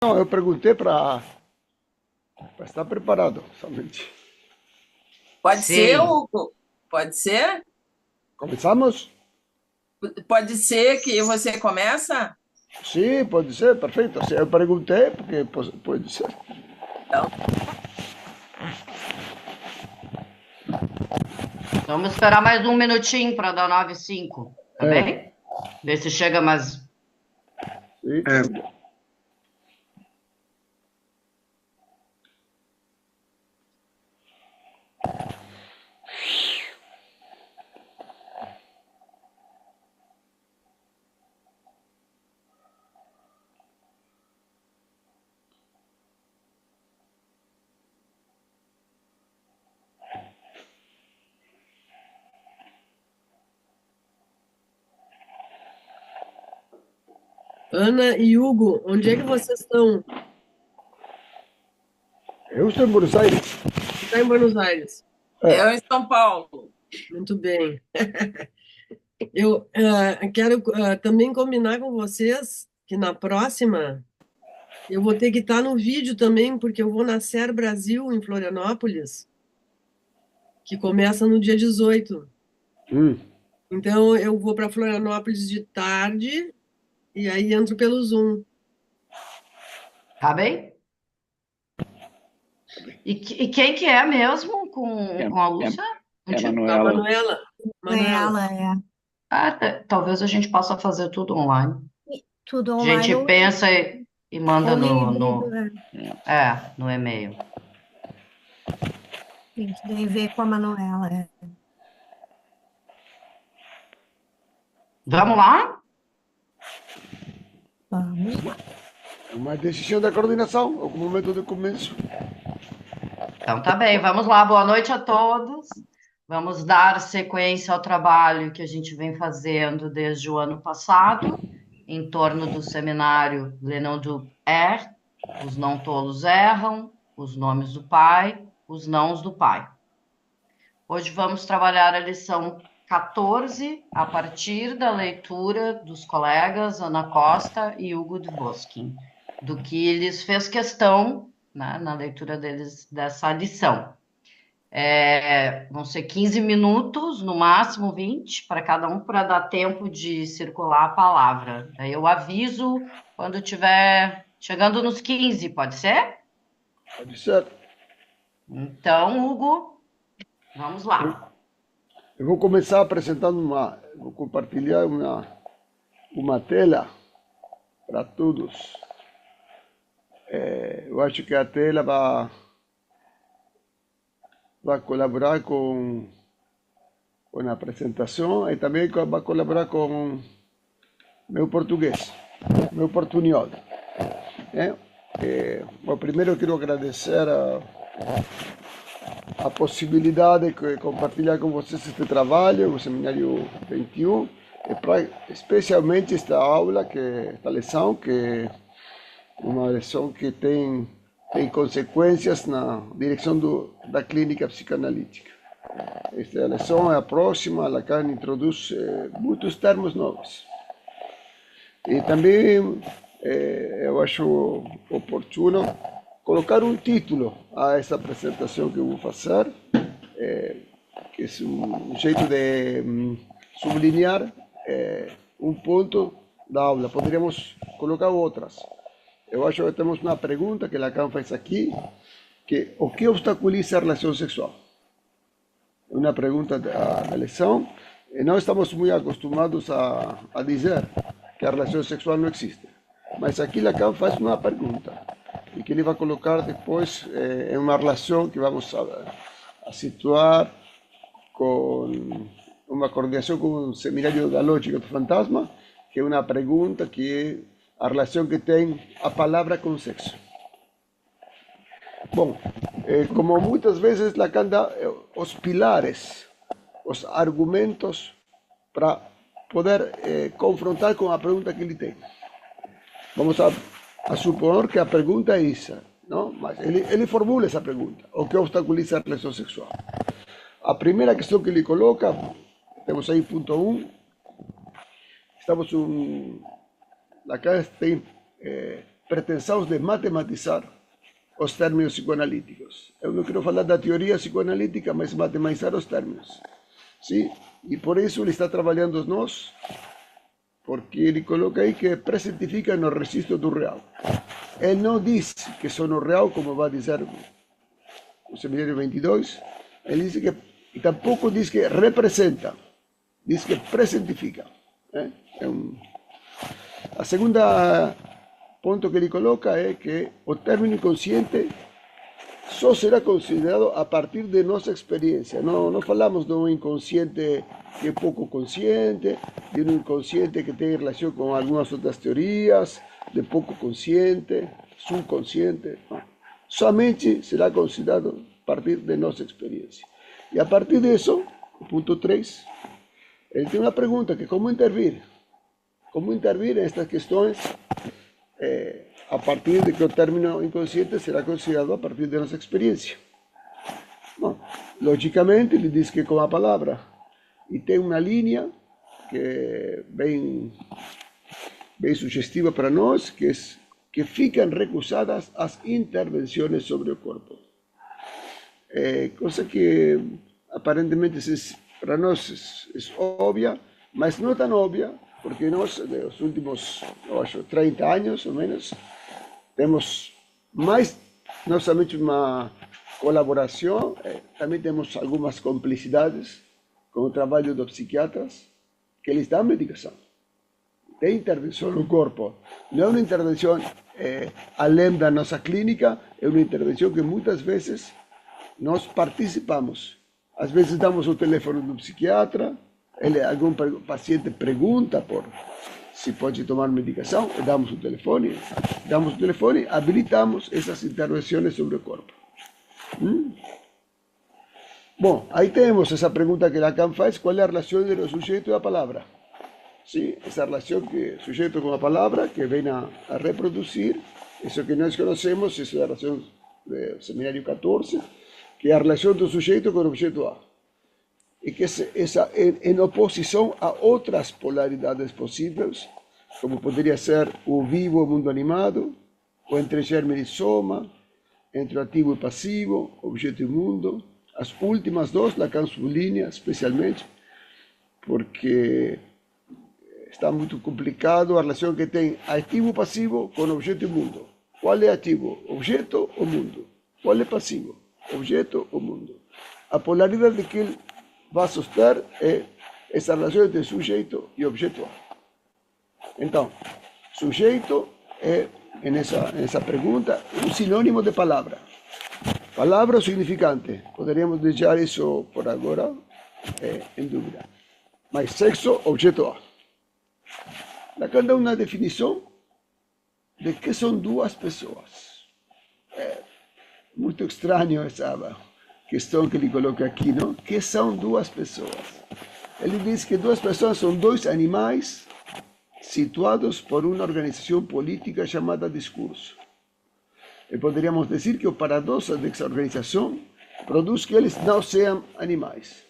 Não, eu perguntei para estar preparado, somente. Pode ser, Sim. Hugo? Pode ser? Começamos? Pode ser que você começa? Sim, pode ser, perfeito. Assim, eu perguntei porque pode ser. Então, Vamos esperar mais um minutinho para dar 9:05, tá É, bem? Ver se chega mais. sim, tá bom. Ana e Hugo, onde é que vocês estão? Eu estou em Buenos Aires. Está em Buenos Aires. É, eu em São Paulo. Muito bem. Eu quero também combinar com vocês que na próxima eu vou ter que estar no vídeo também, porque eu vou na Ser Brasil, em Florianópolis, que começa no dia 18. hum, Então eu vou para Florianópolis de tarde e aí entro pelo Zoom. Tá bem? E quem que é mesmo É, com a é, Lúcia? é Contigo? A Manuela. Manuela. Manuela. Ela é Ah, talvez a gente possa fazer tudo online. tudo A online gente pensa e manda ou no, híbrido, no, né? É. no e-mail. Tem que daí ver com a Manuela. Vamos lá? Vamos lá. é uma decisão da coordenação, ou como momento de começo. Então tá bem, vamos lá. Boa noite a todos. Vamos dar sequência ao trabalho que a gente vem fazendo desde o ano passado, em torno do seminário Lenão Er, Os Não Tolos Erram, Os Nomes do Pai, Os Nãos do Pai. Hoje vamos trabalhar a lição 14, a partir da leitura dos colegas Ana Costa e Hugo de Bosquin, do que lhes fez questão, né, na leitura deles dessa lição. Vão ser 15 minutos, no máximo 20, para cada um, para dar tempo de circular a palavra. Daí eu aviso quando estiver chegando nos 15, pode ser? Pode ser. Então, Hugo, vamos lá. Eu vou começar apresentando vou compartilhar uma tela para todos. Eu acho que a tela vai colaborar com a apresentação e também vai colaborar com meu português, meu portunhol. Bom, primeiro eu quero agradecer a possibilidade de compartilhar com vocês este trabalho, o Seminário 21, especialmente esta aula, esta lição, que é uma lição que tem consequências na direção da clínica psicanalítica. Esta lição é a próxima, Lacan introduz muitos termos novos. E também eu acho oportuno colocar um título a essa apresentação que eu vou fazer, que é um jeito de sublinhar um ponto da aula. Poderíamos colocar outras. Eu acho que temos uma pergunta que Lacan faz aqui, que o que obstaculiza a relação sexual? É uma pergunta da lição, e nós estamos muito acostumados a dizer que a relação sexual não existe. Mas aqui Lacan faz uma pergunta, e que ele vai colocar depois em uma relação que vamos a situar com uma coordenação com o Seminário da Lógica do Fantasma, que é uma pergunta que é a relação que tem a palavra com o sexo. Bom, como muitas vezes Lacan dá os pilares, os argumentos para poder confrontar com a pergunta que ele tem. Vamos a supor que a pergunta é essa, não? Mas ele formula essa pergunta: o que obstaculiza a relação sexual? A primeira questão que ele coloca, temos aí ponto 1, estamos Lacan tem pretensão de matematizar os términos psicoanalíticos. Eu não quero falar da teoria psicoanalítica, mas matematizar os términos. Sim? E por isso ele está trabalhando nós, porque ele coloca aí que presentifica no registro do real. Ele não diz que são no real, como vai dizer o seminário 22, ele diz que, e tampouco diz que representa, diz que presentifica. A segunda ponto que ele coloca é que o término inconsciente só será considerado a partir de nossa experiência. Não falamos de um inconsciente que é pouco consciente, de um inconsciente que tem relação com algumas outras teorias, de pouco consciente, subconsciente. Não. Somente será considerado a partir de nossa experiência. E a partir disso, o ponto 3, ele tem uma pergunta, que é como intervir? Como intervir em estas questões a partir de que o término inconsciente será considerado a partir de nossa experiência? Bom, logicamente, ele diz que com a palavra. E tem uma linha que é bem sugestiva para nós, que ficam recusadas as intervenções sobre o corpo. Coisa que aparentemente para nós é óbvia, mas não tão óbvia, porque nós, nos últimos, eu acho, 30 anos ou menos, temos mais, não somente uma colaboração, também temos algumas complicidades com o trabalho dos psiquiatras, que eles dão medicação. Tem intervenção no corpo. Não é uma intervenção além da nossa clínica, é uma intervenção que muitas vezes nós participamos. Às vezes damos o telefone do psiquiatra, algum paciente pergunta se pode tomar medicação, damos o telefone, habilitamos essas intervenções sobre o corpo. Bom, aí temos essa pergunta que Lacan faz, qual é a relação entre o sujeito e a palavra? Sim, essa relação que o sujeito com a palavra, que vem a reproduzir, isso que nós conhecemos, isso é a relação do seminário 14, que é a relação do sujeito com o objeto A. E que essa em oposição a outras polaridades possíveis, como poderia ser o vivo e o mundo animado, o entre germe e soma, entre o ativo e passivo, objeto e mundo. As últimas duas, Lacan sublinha especialmente, porque está muito complicado a relação que tem ativo e passivo com objeto e mundo. Qual é ativo? Objeto ou mundo? Qual é passivo? Objeto ou mundo? A polaridade que ele vai suster é essa relação entre sujeito e objeto A. Então, sujeito é, nessa pergunta, um sinônimo de palavra. Palavra ou significante? Poderíamos deixar isso por agora em dúvida. Mas sexo, objeto A. Lacan dá uma definição de que são duas pessoas. É muito estranho essa questão que ele coloca aqui, não? Que são duas pessoas? Ele diz que duas pessoas são dois animais situados por uma organização política chamada discurso. E poderíamos dizer que o paradoxo dessa organização produz que eles não sejam animais.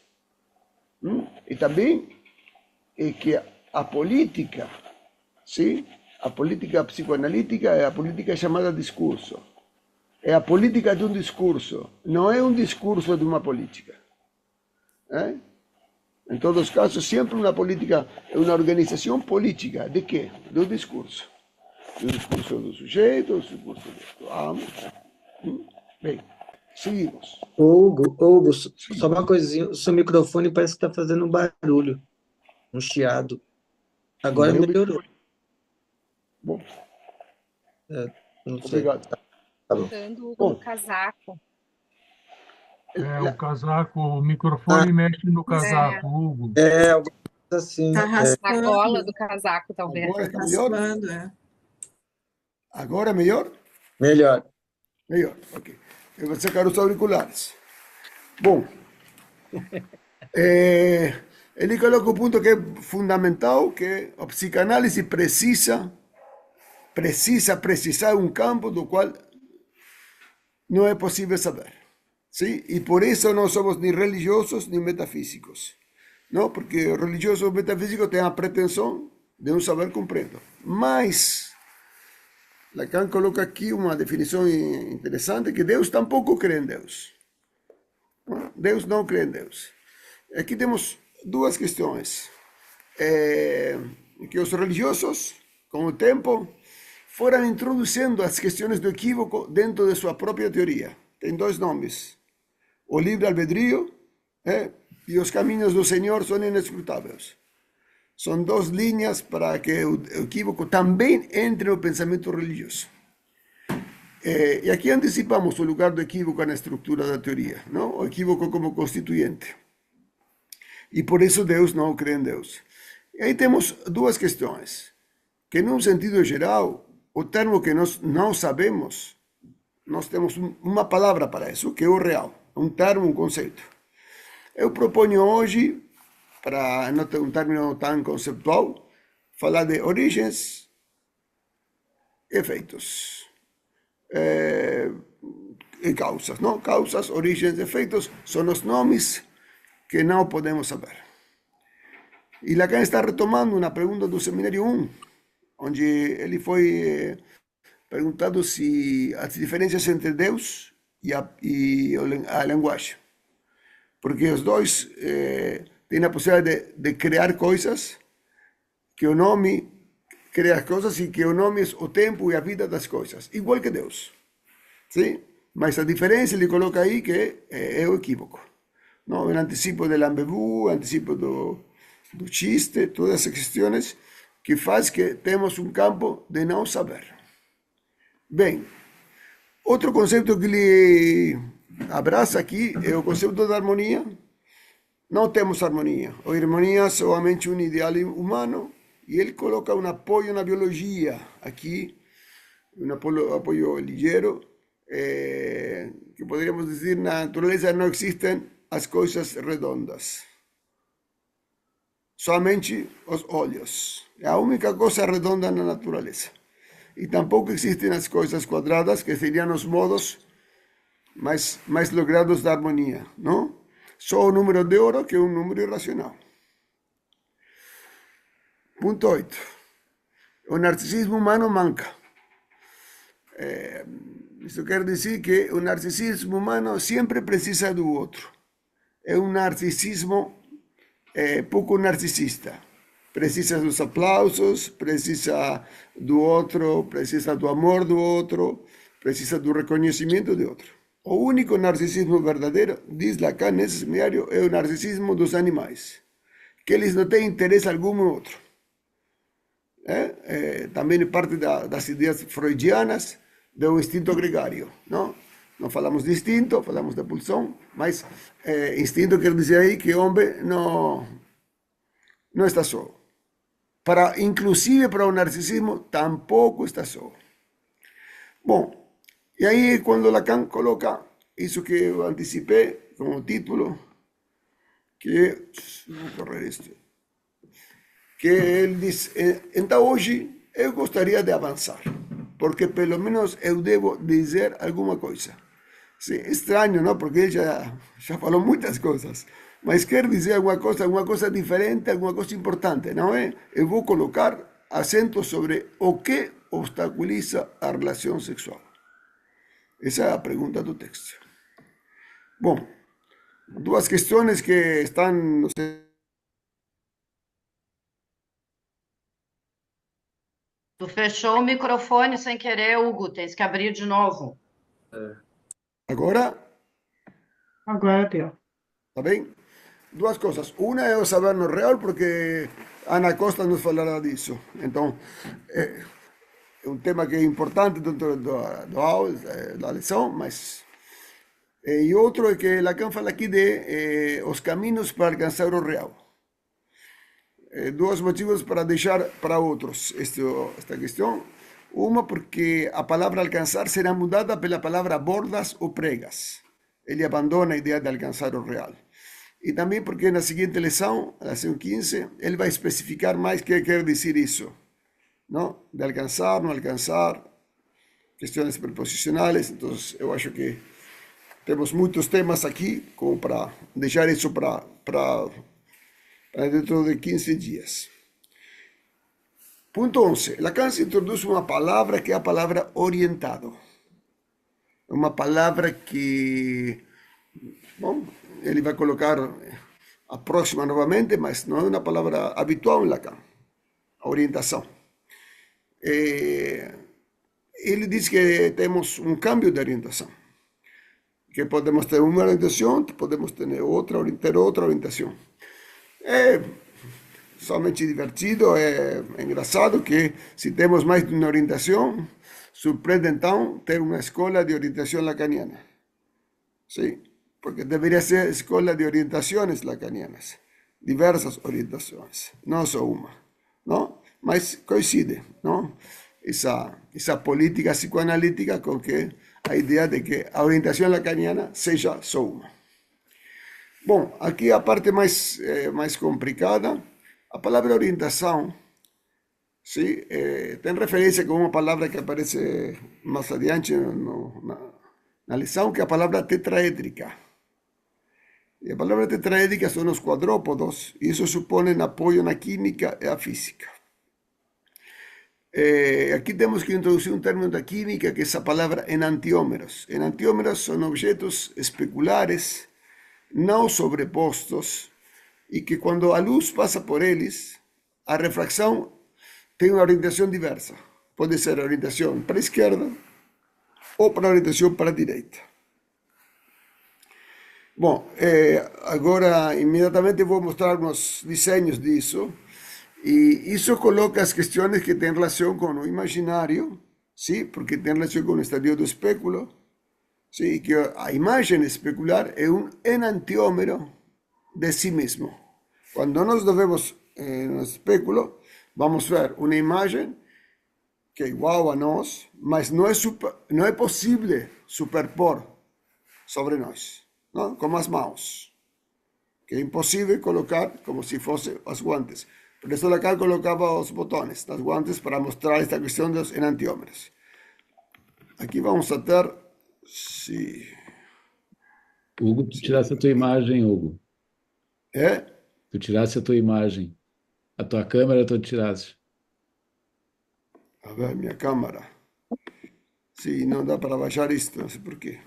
E também é que a política, sim, a política psicoanalítica é a política chamada discurso. É a política de um discurso, não é um discurso de uma política. Em todos os casos, sempre uma política é uma organização política. De quê? Do discurso. Do discurso do sujeito, do discurso do amo. Bem, seguimos. Hugo, só uma coisinha. O seu microfone parece que está fazendo um barulho, um chiado. Agora melhorou. Bom. Não sei. Obrigado. Tá bom. O casaco. O casaco, o microfone mexe no casaco, Hugo. Alguma coisa assim. Tá raspando. A gola do casaco, talvez. Agora está melhor? Raspando, Agora é melhor? Melhor. Melhor, ok. Eu vou sacar os auriculares. Bom, ele coloca um ponto que é fundamental, que a psicanálise precisa precisar um campo do qual não é possível saber. Sim? E por isso não somos nem religiosos nem metafísicos. Não? Porque o religioso ou metafísico tem a pretensão de um saber completo. Mas Lacan coloca aqui uma definição interessante, que Deus tampouco crê em Deus. Deus não crê em Deus. Aqui temos duas questões. Que os religiosos, com o tempo, foram introduzindo as questões do equívoco dentro de sua própria teoria. Tem dois nomes: o livre-albedrío e os caminhos do Senhor são inescrutáveis. São duas linhas para que o equívoco também entre no pensamento religioso. E aqui antecipamos o lugar do equívoco na estrutura da teoria, não? O equívoco como constituinte. E por isso Deus não crê em Deus. E aí temos duas questões. Que, num sentido geral, o termo que nós não sabemos, nós temos uma palavra para isso, que é o real. Um termo, um conceito. Eu proponho hoje, para não ter um término tão conceptual, falar de origens e efeitos. E causas, não? Causas, origens, efeitos são os nomes que não podemos saber. E Lacan está retomando uma pergunta do Seminário 1, onde ele foi perguntado se as diferenças entre Deus e a linguagem. Porque os dois têm a possibilidade de criar coisas, que o nome cria as coisas e que o nome é o tempo e a vida das coisas, igual que Deus. Sim? Mas a diferença ele coloca aí que é o equívoco. Não? O antecipo do lambevu, o antecipo do chiste, todas essas questões que faz que temos um campo de não saber. Bem, outro conceito que ele abraça aqui é o conceito da harmonia. Não temos harmonia. A harmonia é somente um ideal humano, e ele coloca um apoio na biologia aqui, um apoio ligeiro, que poderíamos dizer, na natureza não existem as coisas redondas. Somente os olhos. É a única coisa redonda na natureza. E tampouco existem as coisas quadradas, que seriam os modos mais logrados da harmonia, não? Só o número de ouro, que é um número irracional. Ponto 8. O narcisismo humano manca. Isso quer dizer que o narcisismo humano sempre precisa do outro. É um narcisismo pouco narcisista. Precisa dos aplausos, precisa do outro, precisa do amor do outro, precisa do reconhecimento do outro. O único narcisismo verdadeiro, diz Lacan nesse seminário, é o narcisismo dos animais, que eles não têm interesse algum no outro. Também é parte das ideias freudianas do instinto gregário, não? Não falamos de instinto, falamos de pulsão, mas instinto quer dizer aí que o homem não está só. Inclusive para o narcisismo, tampouco está só. Bom, e aí quando Lacan coloca isso que eu anticipei como título, que vou correr isto, que ele diz, então hoje eu gostaria de avançar, porque pelo menos eu devo dizer alguma coisa. Sim, estranho, não? Porque ele já falou muitas coisas, mas quer dizer alguma coisa diferente, alguma coisa importante, não é? Eu vou colocar acento sobre o que obstaculiza a relação sexual. Essa é a pergunta do texto. Bom, duas questões que estão no... Tu fechou o microfone sem querer, Hugo. Tens que abrir de novo. Agora? Agora deu. Tá bem? Duas coisas. Uma é o saber no real, porque Ana Costa nos falará disso. Então, é um tema que é importante dentro da lição, mas... E outro é que Lacan fala aqui de os caminhos para alcançar o real. Dois motivos para deixar para outros esta questão. Uma, porque a palavra alcançar será mudada pela palavra bordas ou pregas. Ele abandona a ideia de alcançar o real. E também porque na seguinte lição, a lição 15, ele vai especificar mais o que quer dizer isso. Não? De alcançar, não alcançar, questões preposicionais. Então, eu acho que temos muitos temas aqui como para deixar isso para dentro de 15 dias. Ponto 11. Lacan se introduz uma palavra que é a palavra orientado. É uma palavra que, bom, ele vai colocar a próxima novamente, mas não é uma palavra habitual em Lacan. A orientação. Ele diz que temos um cambio de orientação. Que podemos ter uma orientação, podemos ter outra orientação. É somente divertido, é engraçado que se temos mais de uma orientação, surpreende então ter uma escola de orientação lacaniana. Sim, porque deveria ser escola de orientações lacanianas, diversas orientações, não só uma, não? Mas coincide, não? Essa política psicoanalítica com que a ideia de que a orientação lacaniana seja só uma. Bom, aqui a parte mais complicada, a palavra orientação, sim, tem referência com uma palavra que aparece mais adiante na lição, que é a palavra tetraédrica. E a palavra tetraédrica são os quadrúpodos, e isso supõe apoio na química e a física. Aqui temos que introduzir um termo da química, que é essa palavra enantiómeros. Enantiómeros são objetos especulares, não sobrepostos, e que quando a luz passa por eles, a refração tem uma orientação diversa. Pode ser a orientação para a esquerda ou para a orientação para a direita. Bom, agora imediatamente vou mostrar uns desenhos disso. E isso coloca as questões que têm relação com o imaginário, sim, porque tem relação com o estadio do espéculo, sim, que a imagem especular é um enantiômero de si mesmo. Quando nós nos vemos no espéculo, vamos ver uma imagem que é igual a nós, mas não é possível superpor sobre nós, não? Como as mãos, que é impossível colocar como se fossem os guantes. Por isso Lacan colocava os botões das guantes para mostrar esta questão dos enantiómeros. Aqui vamos a ter... Sim. Hugo, tu tirasse a tua imagem, Hugo. É? Tu tirasse a tua imagem. A tua câmera tu tirasse. A ver, minha câmera. Sim, não dá para baixar isto, não sei porquê.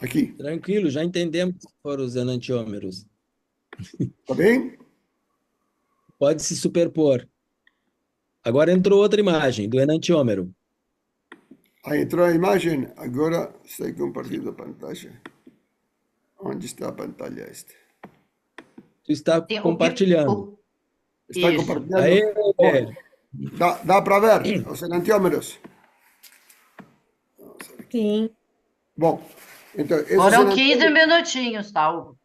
Aqui. Tranquilo, já entendemos que foram os enantiômeros. Tá bem? Pode se superpor. Agora entrou outra imagem do enantiômero. Aí entrou a imagem, agora está compartilhando a pantalla. Onde está a pantalla esta? Tu está compartilhando. Está Isso. compartilhando? Aê, Bom, dá para ver os enantiómeros? Sim. Bom, então... Foram 15 minutinhos, tá, Hugo?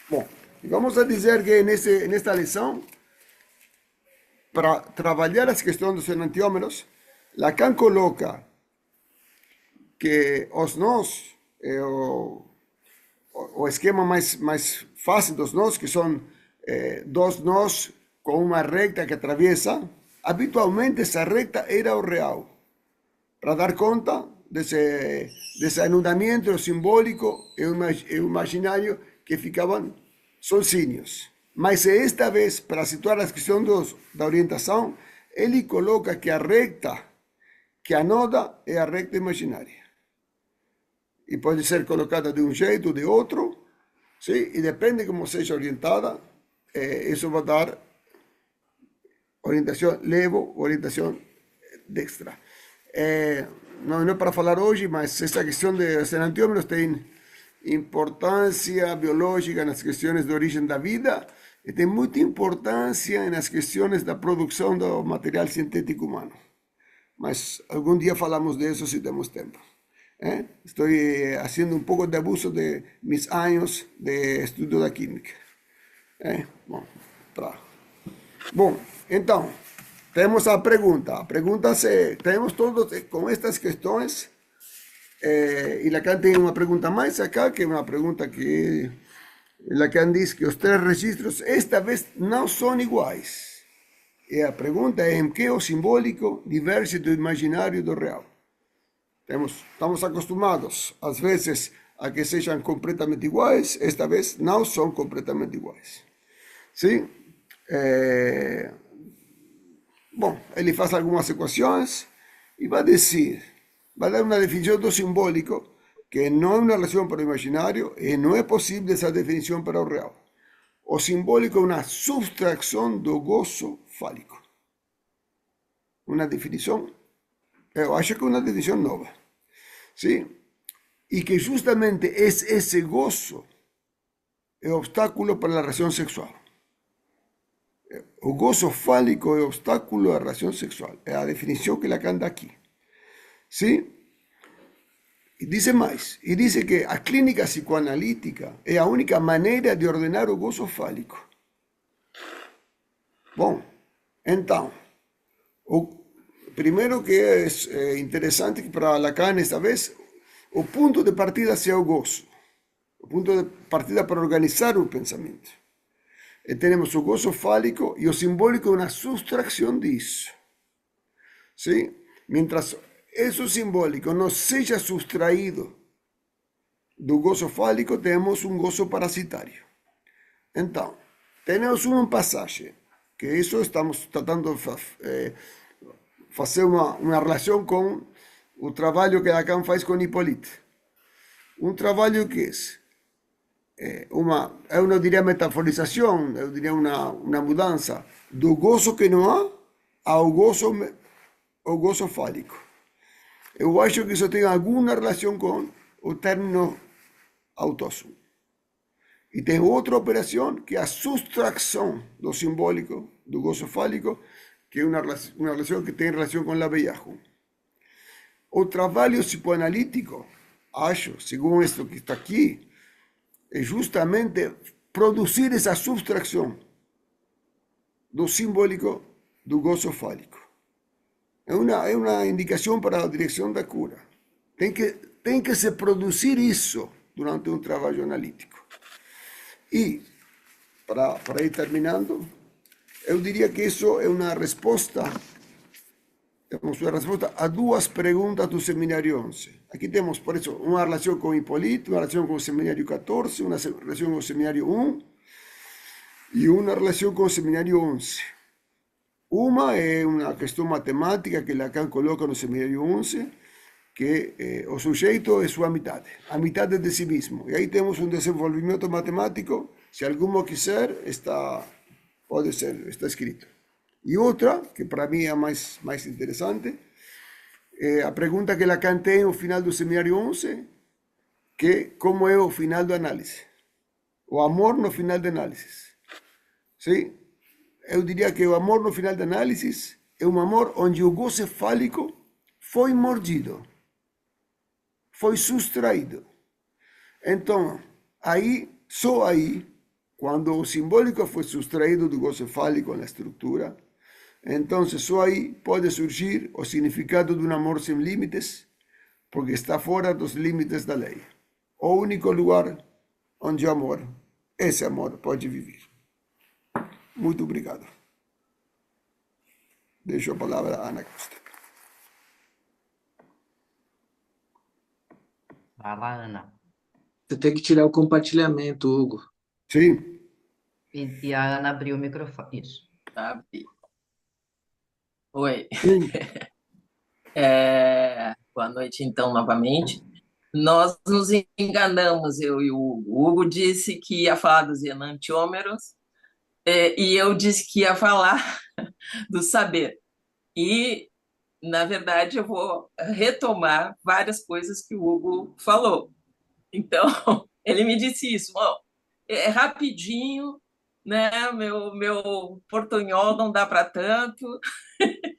Bom, vamos a dizer que nesta lição, para trabalhar as questões dos enantiómeros, Lacan coloca que os nós, o esquema mais fácil dos nós, que são dois nós com uma reta que atraviessa, habitualmente essa reta era o real, para dar conta desse anudamento simbólico e o imaginário que ficavam sozinhos. Mas esta vez, para situar a questão da orientação, ele coloca que a reta que anoda é a reta imaginária. E pode ser colocada de um jeito ou de outro, sim? E depende como seja orientada, isso vai dar orientação levo, orientação dextra. Não é para falar hoje, mas essa questão dos enantiómeros tem importância biológica nas questões de origem da vida e tem muita importância nas questões da produção do material sintético humano. Mas algum dia falamos disso se temos tempo. Estou fazendo um pouco de abuso de mis anos de estudo da química. Bom, então, temos a pergunta. A pergunta se temos todos com estas questões. E Lacan tem uma pergunta mais acá, que é uma pergunta que Lacan diz que os três registros esta vez não são iguais. E a pergunta é em que o simbólico diverge do imaginário do real. Estamos acostumados, às vezes, a que sejam completamente iguais, esta vez não são completamente iguais. Sim? Bom, ele faz algumas equações e vai dar uma definição do simbólico, que não é uma relação para o imaginário e não é possível essa definição para o real. O simbólico é uma subtração do gozo fálico. Uma definição, eu acho que é uma definição nova. Sim? Y que justamente es ese gozo el obstáculo para la relación sexual. O gozo fálico es obstáculo a la relación sexual. Es la definición que Lacan da aquí. ¿Sí? Y dice más. Y dice que a clínica psicoanalítica es la única manera de ordenar o gozo fálico. Bom, então, o primeiro que é interessante que para Lacan esta vez, o ponto de partida sea o gozo. O ponto de partida para organizar o pensamento. E temos o gozo fálico e o simbólico é uma subtração disso. ¿Sí? Mientras eso simbólico não seja subtraído do gozo fálico, temos um gozo parasitário. Então, temos uma passagem, que isso estamos tratando de fazer uma relação com o trabalho que Lacan faz com Hippolyte. Um trabalho que eu não diria metaforização, eu diria uma mudança do gozo que não há ao gozo fálico. Eu acho que isso tem alguma relação com o término autósomo. E tem outra operação, que é a subtração do simbólico, do gozo fálico, que é uma relação que tem relação com a Bellajon. O trabalho psicoanalítico, acho, segundo isso que está aqui, é justamente produzir essa subtração do simbólico do gozo fálico. É uma indicação para a direção da cura. Tem que se produzir isso durante um trabalho analítico. E, para ir terminando, eu diria que isso é uma resposta a duas perguntas do seminário 11. Aqui temos, por isso, uma relação com Hippolyte, uma relação com o seminário 14, uma relação com o seminário 1 e uma relação com o seminário 11. Uma é uma questão matemática que Lacan coloca no seminário 11, que o sujeito é sua metade, a metade de si mesmo. E aí temos um desenvolvimento matemático, se alguém quiser, pode ser, está escrito. E outra, que para mim é a mais interessante, é a pergunta que Lacan tem no final do seminário 11, que é como é o final da análise. O amor no final da análise. Sim? Eu diria que o amor no final da análise é um amor onde o gozo fálico foi mordido, foi sustraído. Então, só aí, quando o simbólico foi sustraído do gozo fálico na estrutura, então só aí pode surgir o significado de um amor sem limites, porque está fora dos limites da lei. O único lugar onde o amor, esse amor, pode viver. Muito obrigado. Deixo a palavra a Ana Costa. Vai lá, Ana. Você tem que tirar o compartilhamento, Hugo. Sim. E a Ana abriu o microfone. Isso. Abri. Oi. Sim. Boa noite, então, novamente. Nós nos enganamos, eu e o Hugo. O Hugo disse que ia falar dos enantiômeros, e eu disse que ia falar do saber. E, na verdade, eu vou retomar várias coisas que o Hugo falou. Então, ele me disse isso, é rapidinho, né? Meu portunhol não dá para tanto.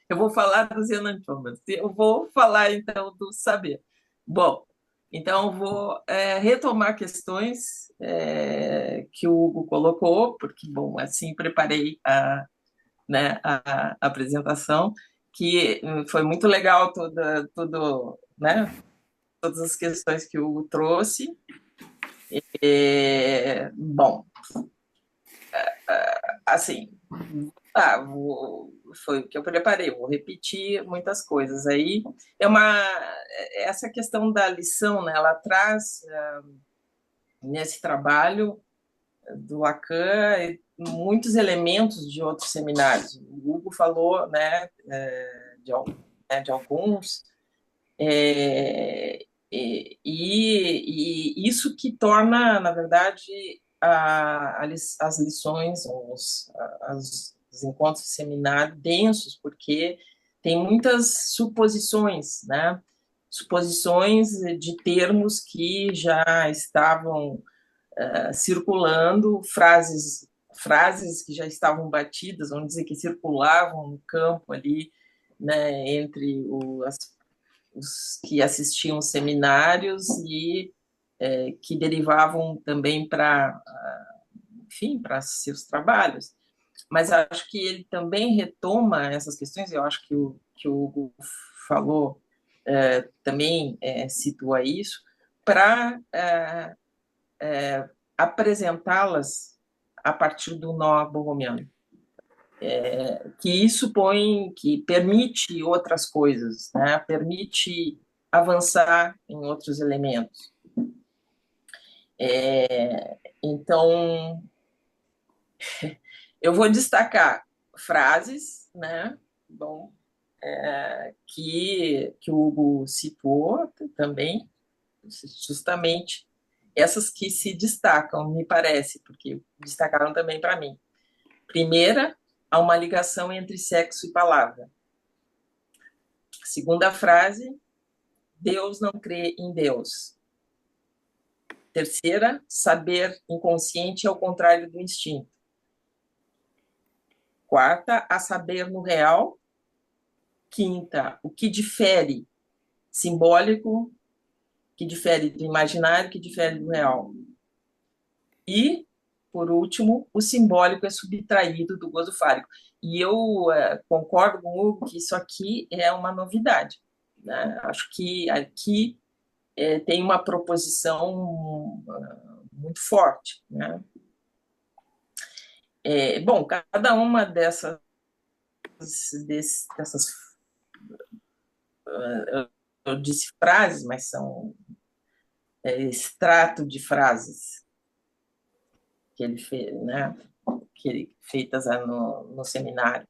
Eu vou falar dos enantiômeros. Eu vou falar, então, do saber. Bom, então, eu vou retomar questões que o Hugo colocou, porque, bom, assim, preparei a apresentação, que foi muito legal né, todas as questões que o Hugo trouxe. Bom, assim, Foi o que eu preparei, vou repetir muitas coisas. Aí essa questão da lição, né, ela traz nesse trabalho do Lacan muitos elementos de outros seminários. O Hugo falou, né, de alguns, e isso que torna, na verdade, as lições, os encontros de seminário densos, porque tem muitas suposições, né? Suposições de termos que já estavam circulando, frases que já estavam batidas, vamos dizer, que circulavam no campo ali, né, entre os que assistiam os seminários e que derivavam também para, enfim, para seus trabalhos. Mas acho que ele também retoma essas questões, eu acho que o Hugo falou, também situa isso, para apresentá-las a partir do nó borromiano. Que isso que permite outras coisas, né? Permite avançar em outros elementos. Então, eu vou destacar frases, né? Bom, que o Hugo citou também, justamente essas que se destacam, me parece, porque destacaram também para mim. Primeira, há uma ligação entre sexo e palavra. Segunda frase, Deus não crê em Deus. Terceira, saber inconsciente é o contrário do instinto. Quarta, a saber no real. Quinta, o que difere simbólico, que difere do imaginário, que difere do real. E, por último, o simbólico é subtraído do gozo fálico. E eu concordo com o Hugo que isso aqui é uma novidade, né? Acho que aqui tem uma proposição muito forte, né? Bom, cada uma dessas eu disse frases, mas são extrato de frases que ele fez, né? Feitas no seminário.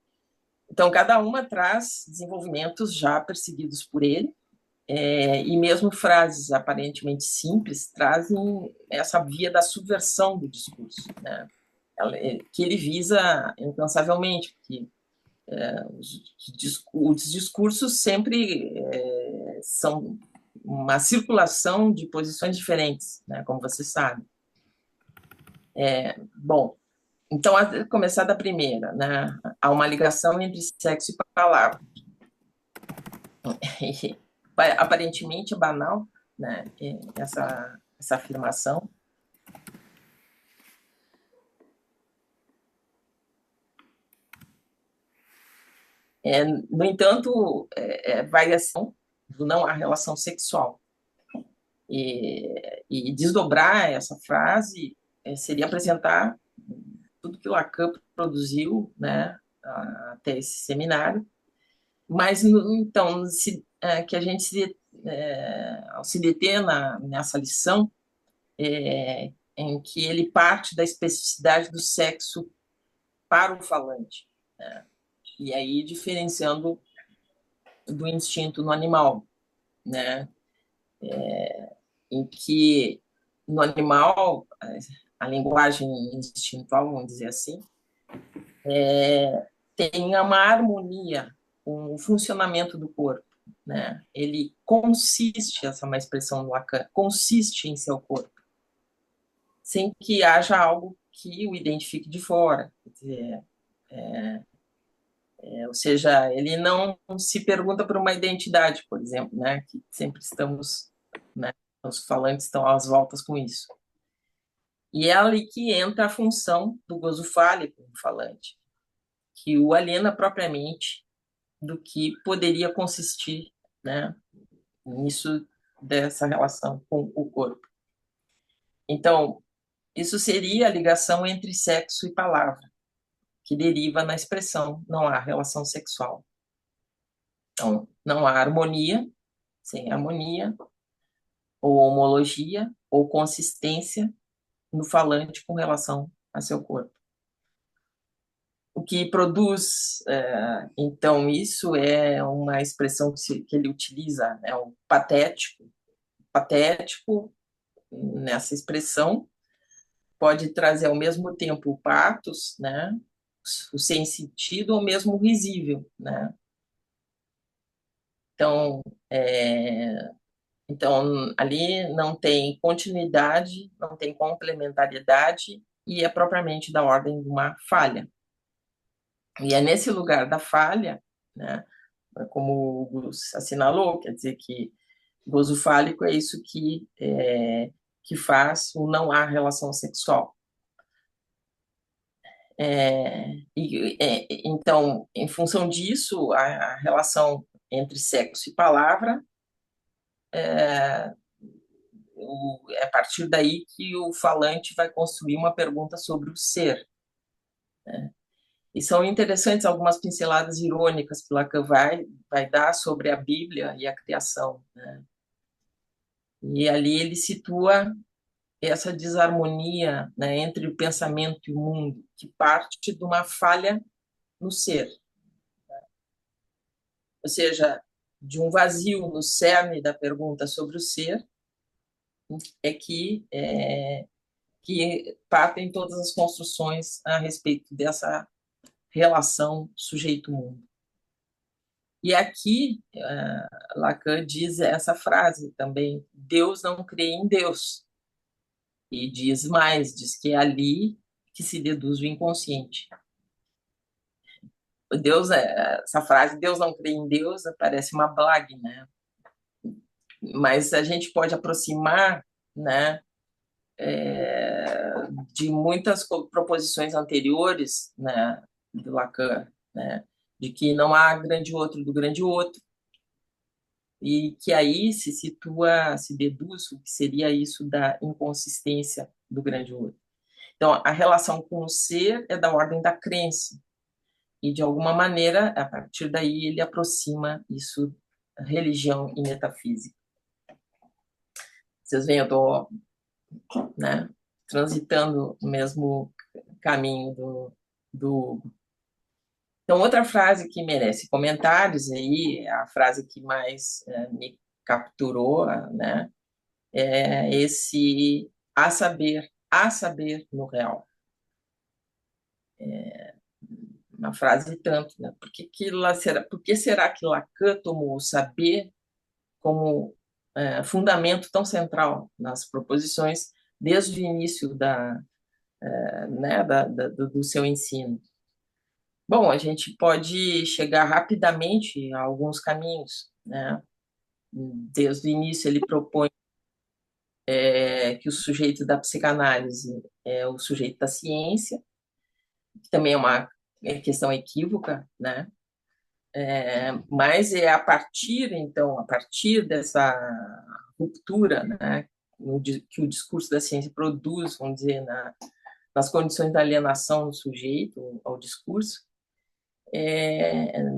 Então, cada uma traz desenvolvimentos já perseguidos por ele, e mesmo frases aparentemente simples trazem essa via da subversão do discurso, né? Que ele visa incansavelmente, porque os discursos sempre são uma circulação de posições diferentes, né, como você sabe. Bom, então, a começar da primeira, né, há uma ligação entre sexo e palavra. Aparentemente banal, né, essa afirmação. No entanto, vai assim, não há relação sexual. E desdobrar essa frase seria apresentar tudo que o Lacan produziu, né, até esse seminário, mas, então, que a gente ao se deter nessa lição, em que ele parte da especificidade do sexo para o falante, né? E aí diferenciando do instinto no animal, né? Em que no animal a linguagem instintual, vamos dizer assim, tem uma harmonia com o funcionamento do corpo, né? Ele consiste, essa é uma expressão do Lacan, consiste em seu corpo, sem que haja algo que o identifique de fora. Quer dizer, ou seja, ele não se pergunta por uma identidade, por exemplo, né? Que sempre estamos, né? Os falantes estão às voltas com isso. E é ali que entra a função do gozo fálico do falante, que o aliena propriamente do que poderia consistir, né, nisso, dessa relação com o corpo. Então, isso seria a ligação entre sexo e palavra, que deriva na expressão não há relação sexual. Então, não há harmonia, sem harmonia, ou homologia, ou consistência no falante com relação a seu corpo. O que produz, então, isso é uma expressão que ele utiliza, né, o patético. Patético, nessa expressão, pode trazer ao mesmo tempo o patos, né, o sem sentido, ou mesmo o risível, né? Então, ali não tem continuidade, não tem complementariedade, e é propriamente da ordem de uma falha. E é nesse lugar da falha, né, como o Hugo assinalou, quer dizer que gozo fálico é isso que faz o não há relação sexual. Então, em função disso, a relação entre sexo e palavra é a partir daí que o falante vai construir uma pergunta sobre o ser, né? E são interessantes algumas pinceladas irônicas que Lacan vai dar sobre a Bíblia e a criação, né? E ali ele situa essa desarmonia, né, entre o pensamento e o mundo, que parte de uma falha no ser, ou seja, de um vazio no cerne da pergunta sobre o ser, que partem todas as construções a respeito dessa relação sujeito-mundo. E aqui, Lacan diz essa frase também: Deus não crê em Deus. E diz mais, diz que é ali que se deduz o inconsciente. Deus, essa frase, Deus não crê em Deus, parece uma blague, né? Mas a gente pode aproximar, né, de muitas proposições anteriores, né, do Lacan, né, de que não há grande outro do grande outro, e que aí se situa, se deduz o que seria isso da inconsistência do grande outro. Então, a relação com o ser é da ordem da crença, e de alguma maneira, a partir daí, ele aproxima isso, religião e metafísica. Vocês veem, eu estou, né, transitando o mesmo caminho do Hugo. Então, outra frase que merece comentários aí, a frase que mais me capturou, né, é esse a saber no real. Uma frase tanto, né? Por que será que Lacan tomou o saber como fundamento tão central nas proposições desde o início do seu ensino? Bom, a gente pode chegar rapidamente a alguns caminhos, né? Desde o início ele propõe que o sujeito da psicanálise é o sujeito da ciência, que também é uma questão equívoca, né? Mas é a partir dessa ruptura, né, que o discurso da ciência produz, vamos dizer, nas condições da alienação do sujeito ao discurso,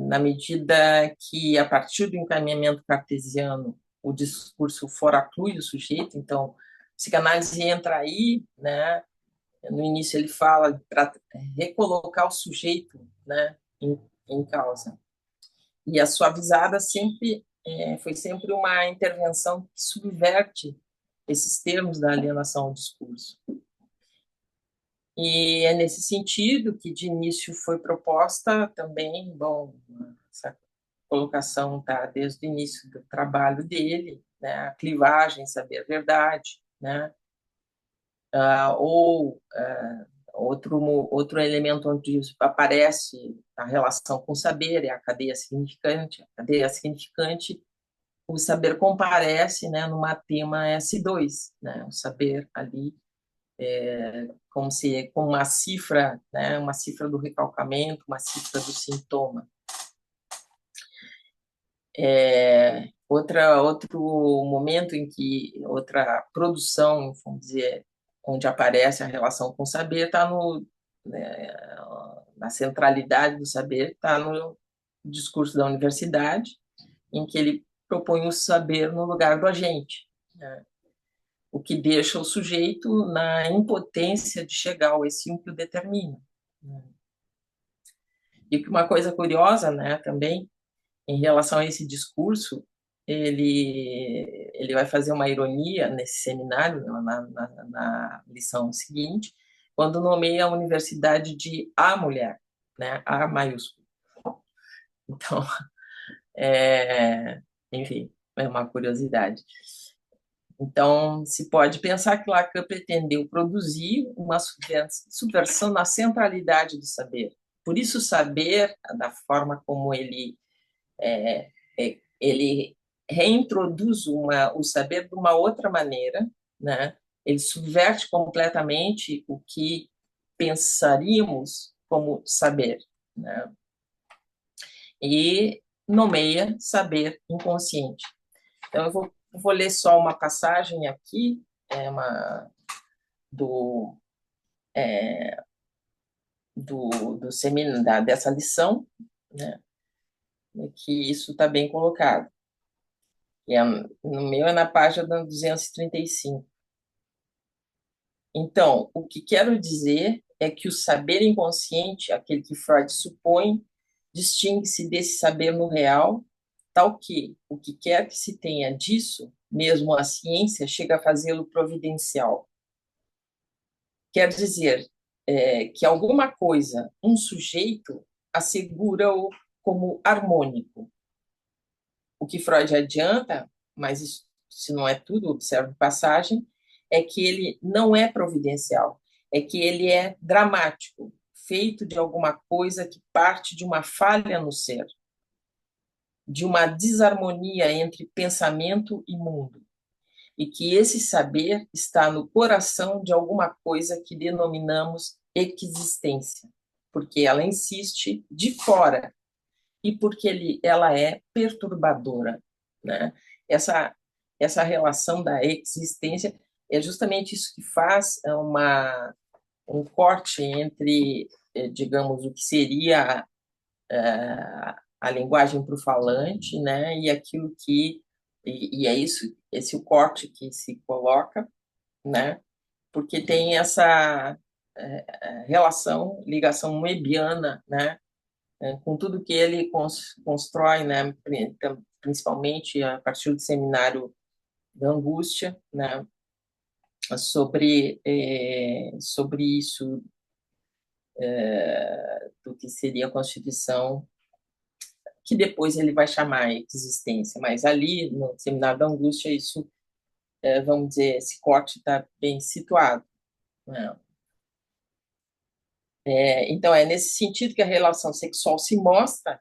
na medida que, a partir do encaminhamento cartesiano, o discurso foraclui o sujeito. Então, a psicanálise entra aí, né, no início ele fala para recolocar o sujeito, né, em causa. E a suavizada foi sempre uma intervenção que subverte esses termos da alienação ao discurso. E é nesse sentido que, de início, foi proposta também, bom, essa colocação está desde o início do trabalho dele, né, a clivagem, saber-verdade, né, outro elemento onde aparece a relação com o saber é a cadeia significante. A cadeia significante, o saber comparece, né, numa tema S2, né, o saber ali como uma cifra, né, uma cifra do recalcamento, uma cifra do sintoma. Outro momento em que outra produção, vamos dizer, onde aparece a relação com o saber, está a centralidade do saber está no discurso da universidade, em que ele propõe o saber no lugar do agente, né? O que deixa o sujeito na impotência de chegar ao esse que o determina, né? E que uma coisa curiosa, né, também, em relação a esse discurso, ele vai fazer uma ironia nesse seminário, na lição seguinte, quando nomeia a universidade de A Mulher, né, A maiúsculo. Então, enfim, é uma curiosidade. Então, se pode pensar que Lacan pretendeu produzir uma subversão na centralidade do saber. Por isso, o saber, da forma como ele reintroduz o saber de uma outra maneira, né? Ele subverte completamente o que pensaríamos como saber, né? E nomeia saber inconsciente. Então, eu vou ler só uma passagem aqui, do seminário, dessa lição, né? Que isso está bem colocado. No meu é na página 235. Então, o que quero dizer é que o saber inconsciente, aquele que Freud supõe, distingue-se desse saber no real, tal que o que quer que se tenha disso, mesmo a ciência, chega a fazê-lo providencial. Quer dizer que alguma coisa, um sujeito, assegura-o como harmônico. O que Freud adianta, mas isso, se não é tudo, observe passagem, é que ele não é providencial, é que ele é dramático, feito de alguma coisa que parte de uma falha no ser, de uma desarmonia entre pensamento e mundo, e que esse saber está no coração de alguma coisa que denominamos existência, porque ela insiste de fora e porque ela é perturbadora, né? Essa relação da existência é justamente isso que faz um corte entre, digamos, o que seria a linguagem para o falante, né, e aquilo que é isso, esse o corte que se coloca, né, porque tem essa ligação moebiana, né, com tudo que ele constrói, né, principalmente a partir do seminário da angústia, né, sobre isso, do que seria a Constituição, que depois ele vai chamar existência, mas ali no seminário da angústia isso, vamos dizer, esse corte está bem situado, né? Então é nesse sentido que a relação sexual se mostra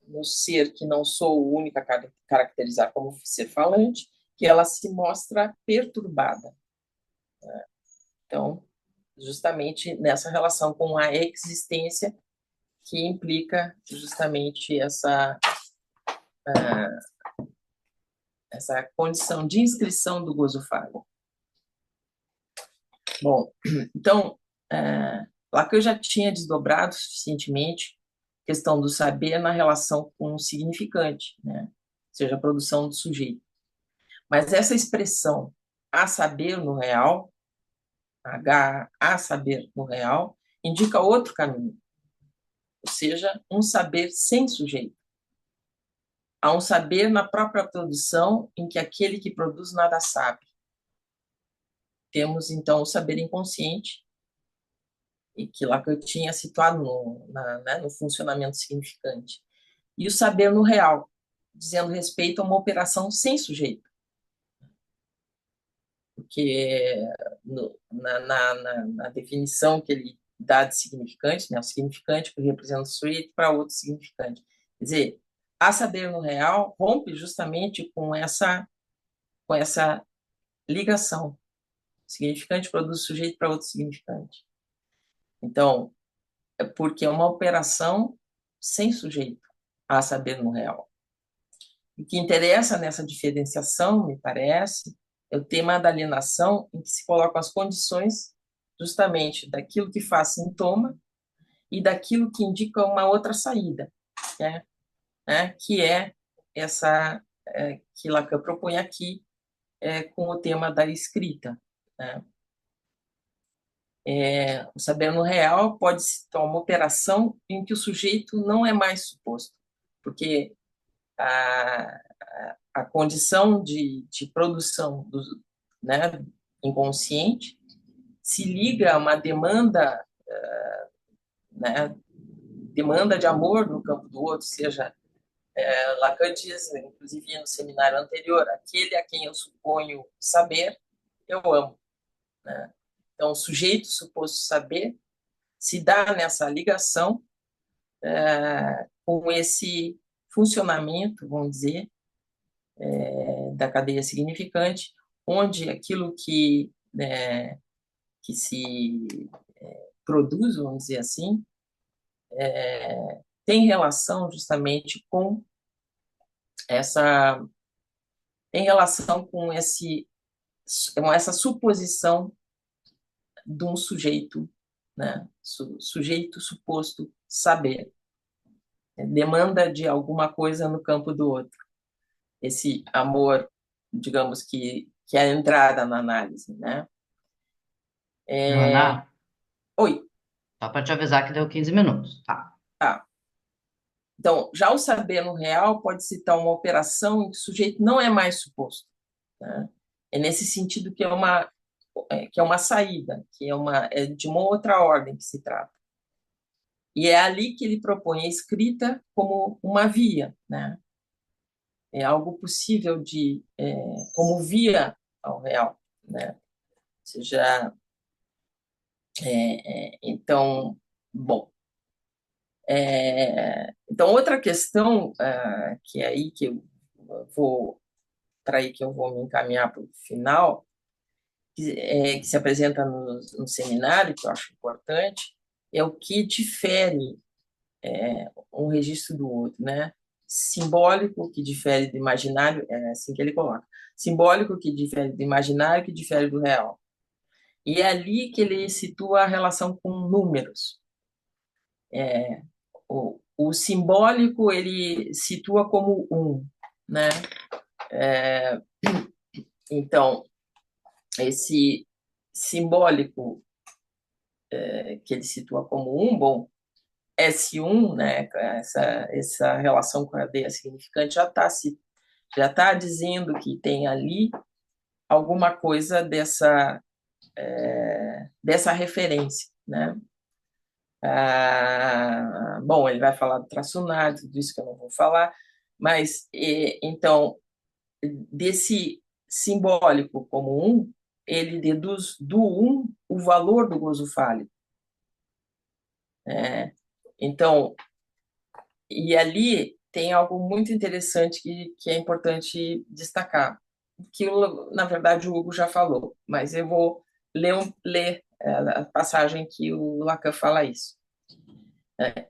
no ser que não sou o único a caracterizar como ser falante, que ela se mostra perturbada, né? Então, justamente nessa relação com a existência que implica justamente essa condição de inscrição do gozo fálico. Bom, então, lá que eu já tinha desdobrado suficientemente a questão do saber na relação com o significante, né? Ou seja, a produção do sujeito. Mas essa expressão a saber no real, a saber no real, indica outro caminho, ou seja, um saber sem sujeito. Há um saber na própria produção em que aquele que produz nada sabe. Temos, então, o saber inconsciente, e que lá que eu tinha situado no funcionamento significante. E o saber no real, dizendo respeito a uma operação sem sujeito. Porque na definição que ele dá de significante, né, o significante que representa o sujeito para outro significante. Quer dizer, a saber no real rompe justamente com essa ligação. O significante produz sujeito para outro significante. Então, é porque é uma operação sem sujeito, a saber no real. O que interessa nessa diferenciação, me parece, é o tema da alienação, em que se colocam as condições justamente daquilo que faz sintoma e daquilo que indica uma outra saída, que é essa que Lacan propõe aqui com o tema da escrita. Né? O saber no real pode se tornar uma operação em que o sujeito não é mais suposto, porque a condição de produção do, né, inconsciente se liga a uma demanda, né, demanda de amor no campo do outro, seja, Lacan diz, inclusive no seminário anterior, aquele a quem eu suponho saber, eu amo. Né? Então, o sujeito suposto saber se dá nessa ligação com esse funcionamento, vamos dizer, da cadeia significante, onde aquilo que se produz, vamos dizer assim, tem relação justamente com essa essa suposição de um sujeito, né? Sujeito suposto saber, demanda de alguma coisa no campo do outro. Esse amor, digamos que é a entrada na análise, né? Joana, Oi. só para te avisar que deu 15 minutos, tá? Tá. Então, já o saber no real pode citar uma operação em que o sujeito não é mais suposto. Né? É nesse sentido que é uma saída, que é de uma outra ordem que se trata. E é ali que ele propõe a escrita como uma via, né? É algo possível como via ao real, né? Ou seja, então, bom. Então, outra questão que é aí que eu vou me encaminhar para o final, que se apresenta no seminário, que eu acho importante, é o que difere um registro do outro, né? Simbólico, que difere do imaginário, é assim que ele coloca. Simbólico, que difere do imaginário, que difere do real. E é ali que ele situa a relação com números. O simbólico ele situa como né? Então, esse simbólico que ele situa como bom, S1, né? Essa relação com a cadeia significante já tá dizendo que tem ali alguma coisa dessa referência, né? Bom, ele vai falar do traçonado, tudo isso que eu não vou falar, mas, então, desse simbólico como ele deduz do o valor do gozo fálico. Então, e ali tem algo muito interessante que é importante destacar, que, na verdade, o Hugo já falou, mas eu vou ler a passagem que o Lacan fala isso.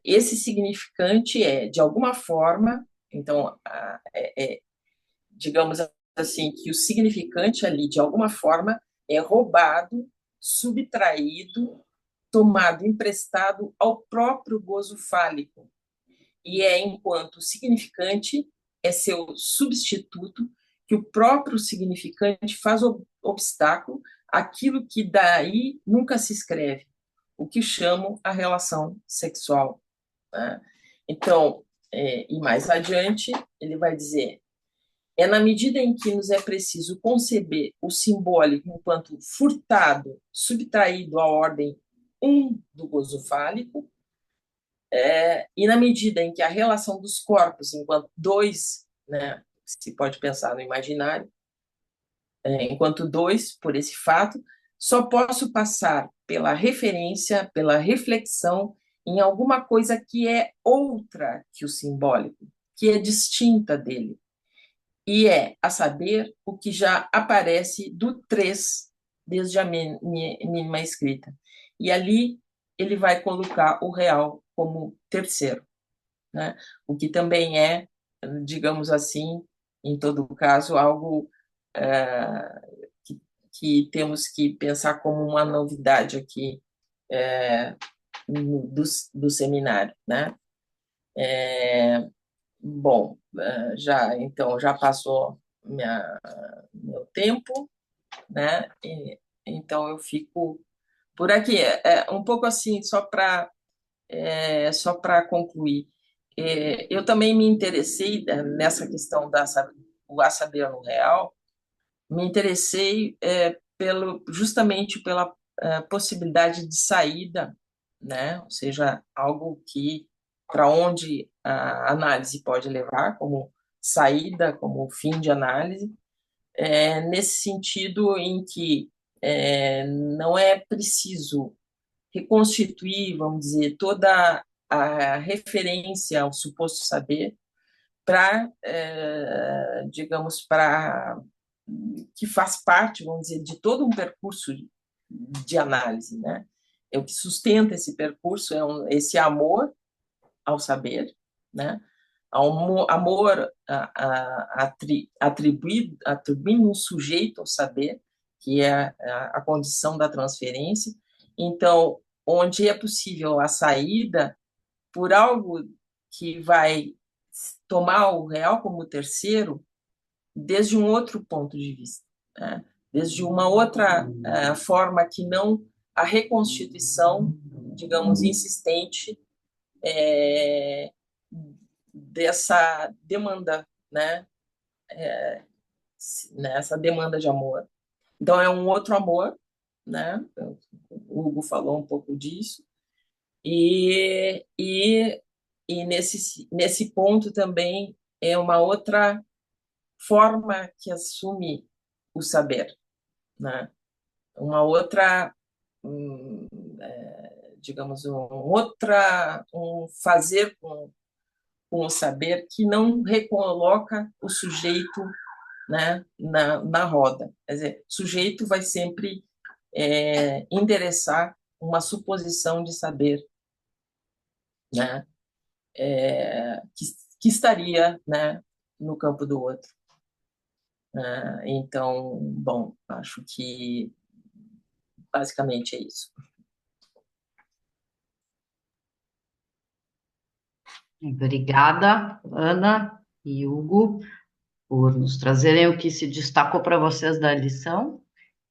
Esse significante de alguma forma, então, digamos assim, que o significante ali, de alguma forma, é roubado, subtraído, tomado emprestado ao próprio gozo fálico. E enquanto significante, é seu substituto, que o próprio significante faz obstáculo àquilo que daí nunca se escreve, o que chamam a relação sexual. Né? Então, e mais adiante, ele vai dizer: na medida em que nos é preciso conceber o simbólico enquanto furtado, subtraído à ordem do gozo fálico, e na medida em que a relação dos corpos enquanto dois, né, se pode pensar no imaginário, enquanto dois, por esse fato, só posso passar pela referência, pela reflexão em alguma coisa que é outra que o simbólico, que é distinta dele, e a saber, o que já aparece do três desde a mínima escrita. E ali ele vai colocar o real como terceiro, né? O que também digamos assim, em todo caso, algo que temos que pensar como uma novidade aqui do seminário, né? Bom, então já passou meu tempo, né? Então eu fico por aqui. Um pouco assim, só para concluir. Eu também me interessei nessa questão o A Saber no Real, me interessei justamente pela possibilidade de saída, né? Ou seja, algo que para onde a análise pode levar, como saída, como fim de análise, nesse sentido em que não é preciso reconstituir, vamos dizer, toda a referência ao suposto saber para, digamos, para que faz parte, vamos dizer, de todo um percurso de análise, né? O que sustenta esse percurso esse amor ao saber, né? Amor atribuindo um sujeito ao saber, que é a condição da transferência. Então, onde é possível a saída por algo que vai tomar o real como terceiro, desde um outro ponto de vista, né? Desde uma outra forma que não a reconstituição, digamos, insistente dessa demanda, né? Nessa demanda de amor. Então, é um outro amor, né? O Hugo falou um pouco disso. E nesse ponto também é uma outra forma que assume o saber, né? Uma outra, digamos, um fazer com o saber que não recoloca o sujeito, né, na roda. Quer dizer, o sujeito vai sempre endereçar uma suposição de saber, né, que estaria, né, no campo do outro. Então, bom, acho que basicamente é isso. Obrigada, Ana e Hugo, por nos trazerem o que se destacou para vocês da lição.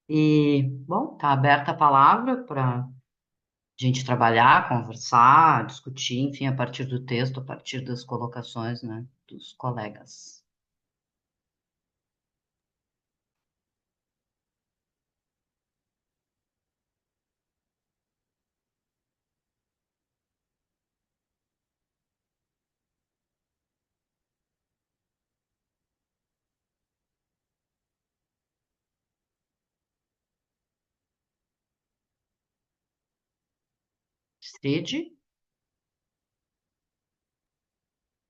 E, bom, está aberta a palavra para a gente trabalhar, conversar, discutir, enfim, a partir do texto, a partir das colocações, né, dos colegas. Cid?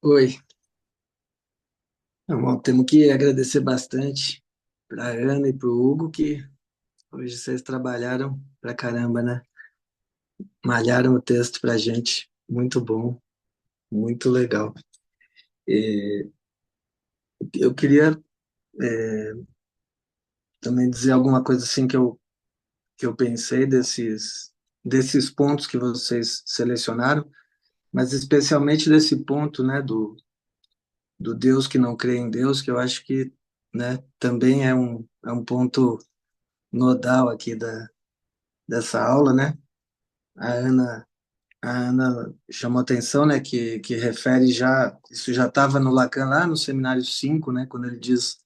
Oi. Bom, temos que agradecer bastante para a Ana e para o Hugo, que hoje vocês trabalharam pra caramba, né? Malharam o texto para a gente. Muito bom, muito legal. Eu queria também dizer alguma coisa assim que eu pensei desses pontos que vocês selecionaram, mas especialmente desse ponto, né, do Deus que não crê em Deus, que eu acho que, né, também é um ponto nodal aqui dessa aula, né? A Ana, a Ana chamou atenção, né, que refere isso já estava no Lacan lá no Seminário 5, né, quando ele diz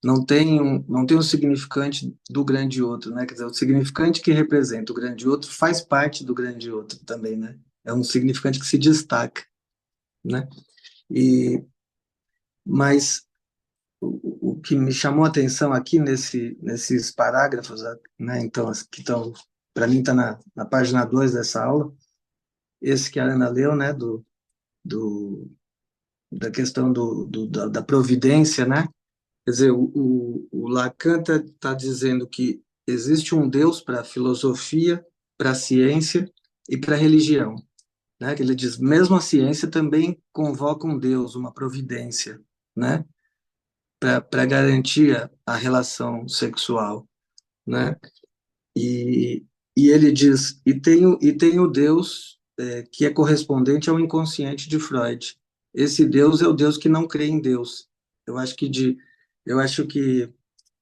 não tem um significante do grande outro, né? Quer dizer, o significante que representa o grande outro faz parte do grande outro também, né? É um significante que se destaca, né? Mas o que me chamou a atenção aqui nesses parágrafos, né? Então, que estão, para mim, está na página 2 dessa aula, esse que a Ana leu, né? Da questão da providência, né? Quer dizer, o Lacan está dizendo que existe um Deus para a filosofia, para a ciência e para a religião, né? Que ele diz, mesmo a ciência também convoca um Deus, uma providência, né? Para garantir a relação sexual, né? E E ele diz, e tem o Deus que é correspondente ao inconsciente de Freud. Esse Deus é o Deus que não crê em Deus. Eu acho que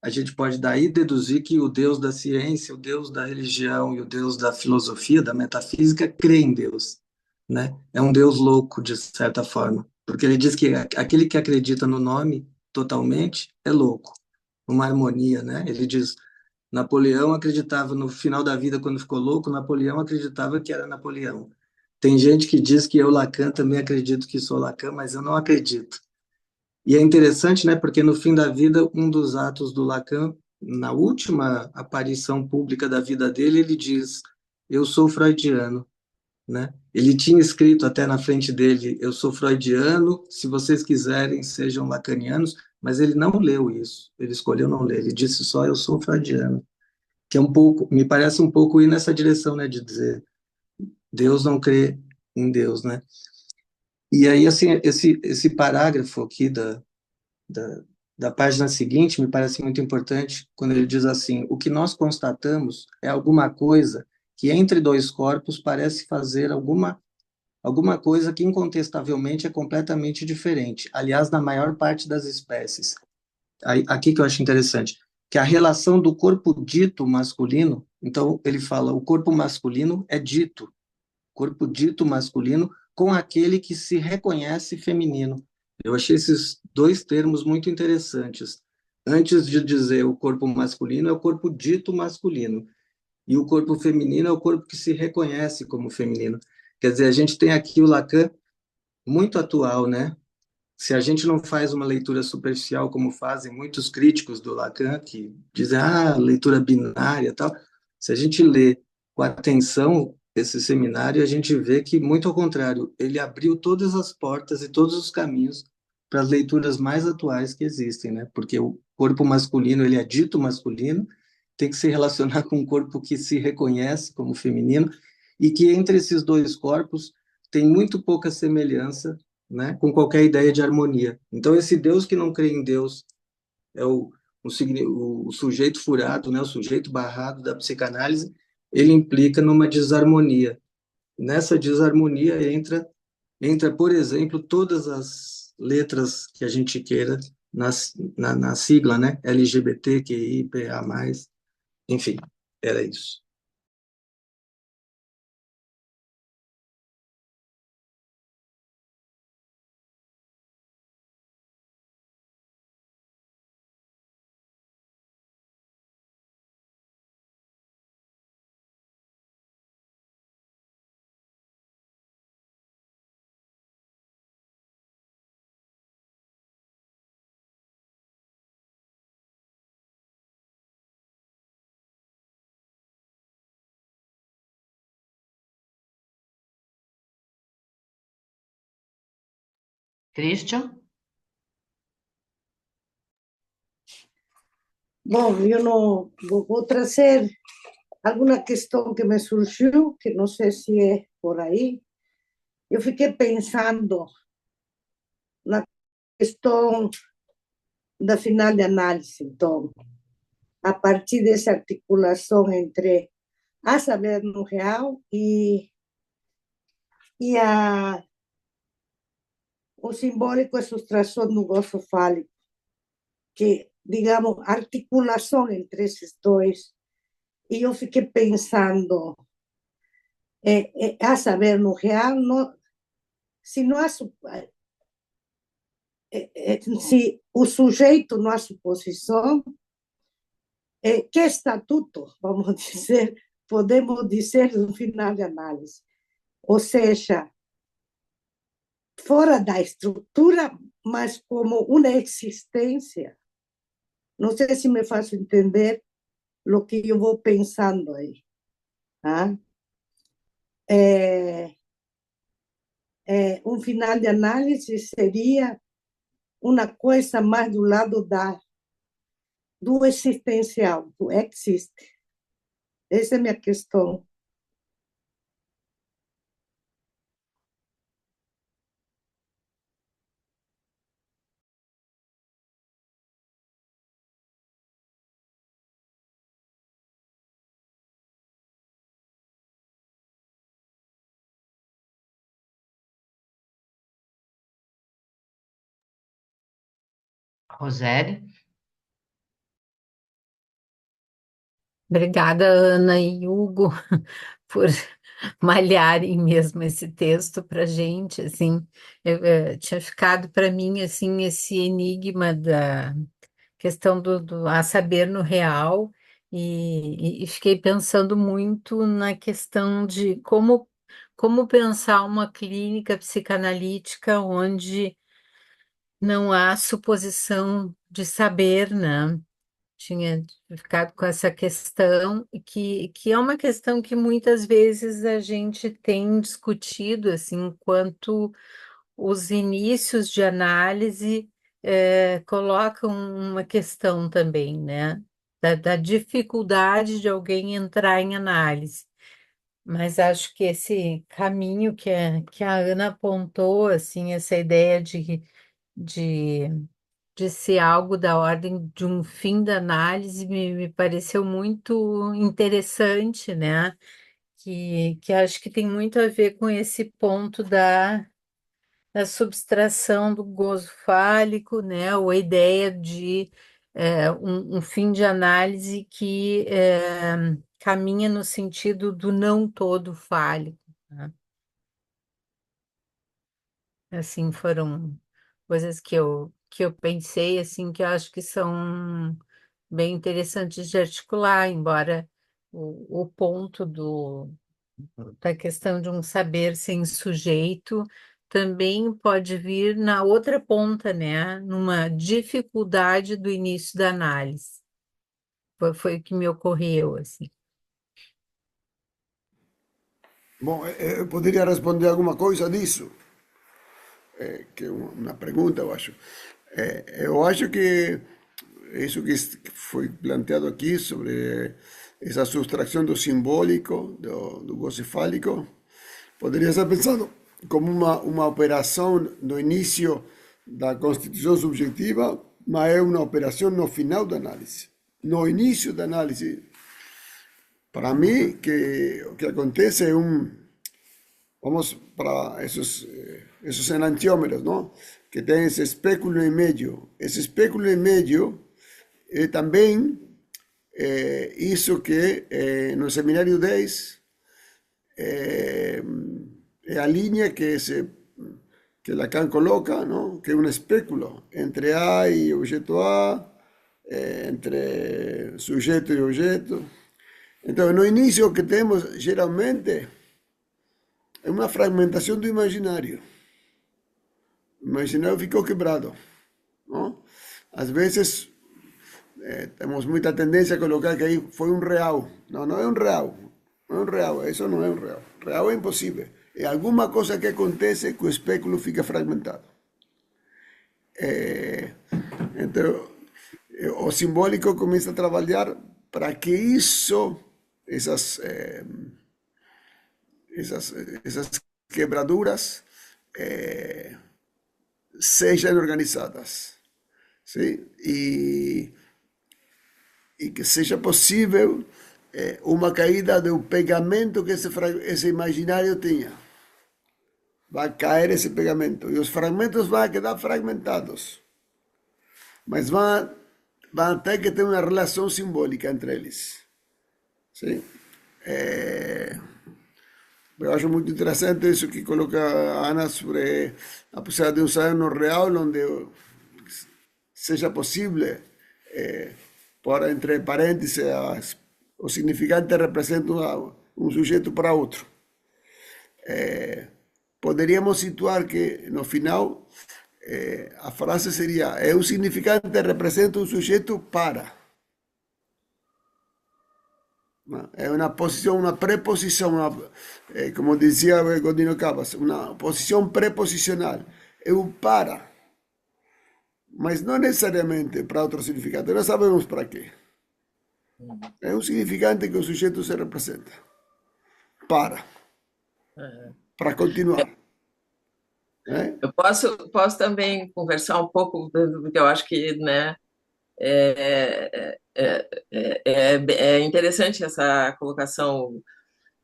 a gente pode daí deduzir que o Deus da ciência, o Deus da religião e o Deus da filosofia, da metafísica, crê em Deus, né? É um Deus louco, de certa forma, porque ele diz que aquele que acredita no nome totalmente é louco, uma harmonia, né? Ele diz, Napoleão acreditava no final da vida, quando ficou louco, Napoleão acreditava que era Napoleão. Tem gente que diz que eu, Lacan, também acredito que sou Lacan, mas eu não acredito. E é interessante, né, porque no fim da vida, um dos atos do Lacan, na última aparição pública da vida dele, ele diz: Eu sou freudiano, né? Ele tinha escrito até na frente dele: Eu sou freudiano, se vocês quiserem, sejam lacanianos, mas ele não leu isso, ele escolheu não ler, ele disse só: Eu sou freudiano, que é um pouco, me parece um pouco ir nessa direção, né, de dizer Deus não crê em Deus, né? E aí, assim, esse parágrafo aqui da, da página seguinte me parece muito importante quando ele diz assim: o que nós constatamos é alguma coisa que entre dois corpos parece fazer alguma coisa que incontestavelmente é completamente diferente. Aliás, na maior parte das espécies. Aí, aqui que eu acho interessante, que a relação do corpo dito masculino, então ele fala, o corpo masculino é dito, corpo dito masculino com aquele que se reconhece feminino. Eu achei esses dois termos muito interessantes. Antes de dizer o corpo masculino, é o corpo dito masculino. E o corpo feminino é o corpo que se reconhece como feminino. Quer dizer, a gente tem aqui o Lacan muito atual, né? Se a gente não faz uma leitura superficial, como fazem muitos críticos do Lacan, que dizem, leitura binária e tal, se a gente lê com atenção esse seminário, a gente vê que, muito ao contrário, ele abriu todas as portas e todos os caminhos para as leituras mais atuais que existem, né? Porque o corpo masculino, ele é dito masculino, tem que se relacionar com um corpo que se reconhece como feminino, e que entre esses dois corpos tem muito pouca semelhança, né, com qualquer ideia de harmonia. Então, esse Deus que não crê em Deus é o sujeito furado, né, o sujeito barrado da psicanálise, ele implica numa desarmonia. Nessa desarmonia entra, por exemplo, todas as letras que a gente queira na sigla, né, LGBTQIA+, enfim, era isso. Christian? Bom, eu não vou trazer alguma questão que me surgiu, que não sei se é por aí. Eu fiquei pensando na questão da final de análise, então, a partir dessa articulação entre a saber no real e o simbólico e sustração do gozo fálico, que, digamos, articulação entre esses dois. E eu fiquei pensando, a saber no real, não, se não há, se o sujeito não há suposição, que estatuto, vamos dizer, podemos dizer no final de análise? Ou seja, fora da estrutura, mas como uma existência. Não sei se me faço entender o que eu vou pensando aí. Ah? Um final de análise seria uma coisa mais do lado do existencial, do existe. Essa é a minha questão. Roseli? Obrigada, Ana e Hugo, por malharem mesmo esse texto para gente, assim, tinha ficado para mim, assim, esse enigma da questão do a saber no real, e fiquei pensando muito na questão de como pensar uma clínica psicanalítica onde não há suposição de saber, né? Tinha ficado com essa questão, que é uma questão que muitas vezes a gente tem discutido, assim, enquanto os inícios de análise colocam uma questão também, né? Da dificuldade de alguém entrar em análise. Mas acho que esse caminho que a Ana apontou, assim, essa ideia de, de ser algo da ordem de um fim da análise, me pareceu muito interessante, né? Que acho que tem muito a ver com esse ponto da subtração do gozo fálico, né? Ou a ideia de um fim de análise que caminha no sentido do não todo fálico, né? Assim, foram coisas que eu pensei, assim, que eu acho que são bem interessantes de articular, embora o ponto da questão de um saber sem sujeito também pode vir na outra ponta, né? Numa dificuldade do início da análise. Foi o que me ocorreu, assim. Bom, eu poderia responder alguma coisa disso, que é uma pergunta, eu acho. Eu acho que isso que foi planteado aqui sobre essa subtração do simbólico, do gozo fálico, poderia ser pensado como uma operação no início da constituição subjetiva, mas é uma operação no final da análise. No início da análise, para mim, o que acontece é vamos para esos enantiómeros, ¿no? Que tem esse espéculo em meio. Esse espéculo em meio é também isso que no seminário 10 é a linha que Lacan coloca, ¿no? Que é um espéculo entre A e objeto A, entre sujeito e objeto. Então, no início, o que temos geralmente é uma fragmentação do imaginário. O imaginário ficou quebrado, não? Às vezes, temos muita tendência a colocar que aí foi um real. Não, não é um real. Não é um real, isso não é um real. Real é impossível. É alguma coisa que acontece que o espéculo fica fragmentado. Então, o simbólico começa a trabalhar para que essas quebraduras sejam organizadas, sim? E que seja possível uma caída do pegamento que esse imaginário tinha. Vai cair esse pegamento e os fragmentos vão quedar fragmentados, mas vão ter que ter uma relação simbólica entre eles, sim? Eu acho muito interessante isso que coloca a Ana sobre a possibilidade de um saber no real, onde seja possível pôr entre parênteses o significante representa um sujeito para outro. Poderíamos situar que no final a frase seria: o significante representa um sujeito para. É uma posição, uma preposição, como dizia Godino Cabas, uma posição preposicional. É o para, mas não necessariamente para outro significado. Nós sabemos para quê. É um significante que o sujeito se representa. Para continuar. Eu posso também conversar um pouco, porque eu acho que, né, é interessante essa colocação,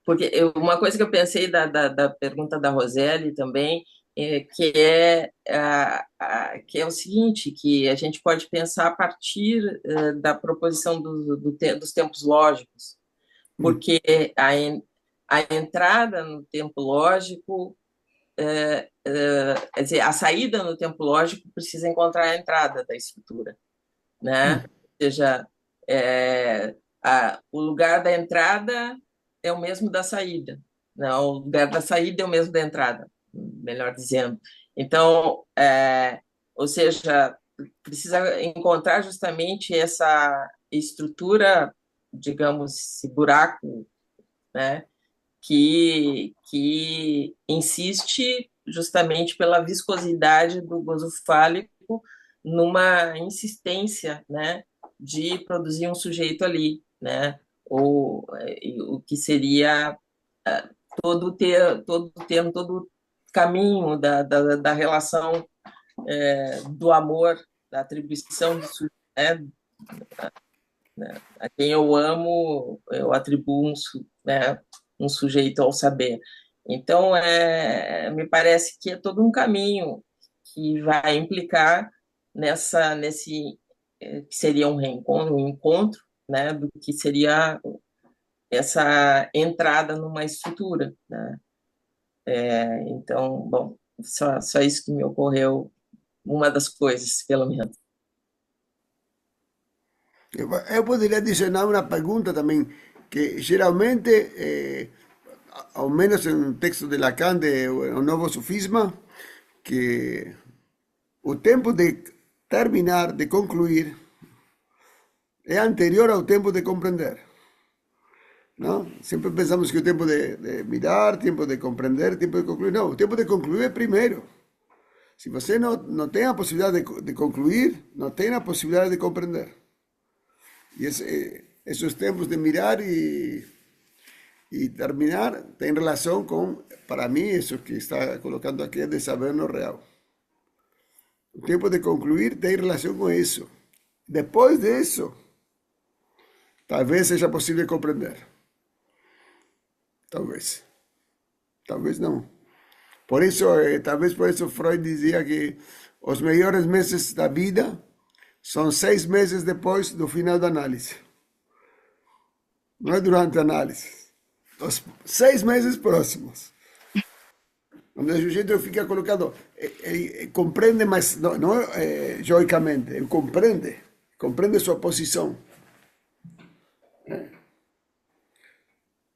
porque uma coisa que eu pensei da pergunta da Roseli também que é o seguinte, que a gente pode pensar a partir da proposição dos tempos lógicos, porque a entrada no tempo lógico, quer dizer, a saída no tempo lógico precisa encontrar a entrada da estrutura, né? Ou seja, o lugar da entrada é o mesmo da saída, né? O lugar da saída é o mesmo da entrada, melhor dizendo. Então, ou seja, precisa encontrar justamente essa estrutura, digamos, esse buraco, né? Que insiste justamente pela viscosidade do gozo fálico numa insistência, né, de produzir um sujeito ali, né, ou o que seria todo o termo, todo o caminho da relação do amor, da atribuição do sujeito, né, a quem eu amo, eu atribuo um sujeito ao saber. Então, me parece que é todo um caminho que vai implicar nesse que seria um reencontro, um encontro, né, do que seria essa entrada numa estrutura, né? Então, bom, só isso que me ocorreu, uma das coisas, pelo menos. Eu poderia adicionar uma pergunta também, que geralmente, ao menos em um texto de Lacan, de O Novo Sofisma, que o tempo de terminar, de concluir, é anterior ao tempo de compreender. ¿No? Siempre pensamos que o tempo de mirar, tempo de compreender, tempo de concluir. Não, o tempo de concluir é primeiro. Se você não tem a possibilidade de concluir, não tem a possibilidade de compreender. E esses tempos de mirar e terminar tem relação com, para mim, isso que está colocando aqui é de saber no real. O tempo de concluir tem relação com isso. Depois disso, talvez seja possível compreender. Talvez. Talvez não. Por isso, talvez por isso Freud dizia que os melhores meses da vida são 6 meses depois do final da análise. Não é durante a análise. Os 6 meses próximos. Onde o sujeito fica colocado, ele compreende, mas não joicamente, ele compreende sua posição.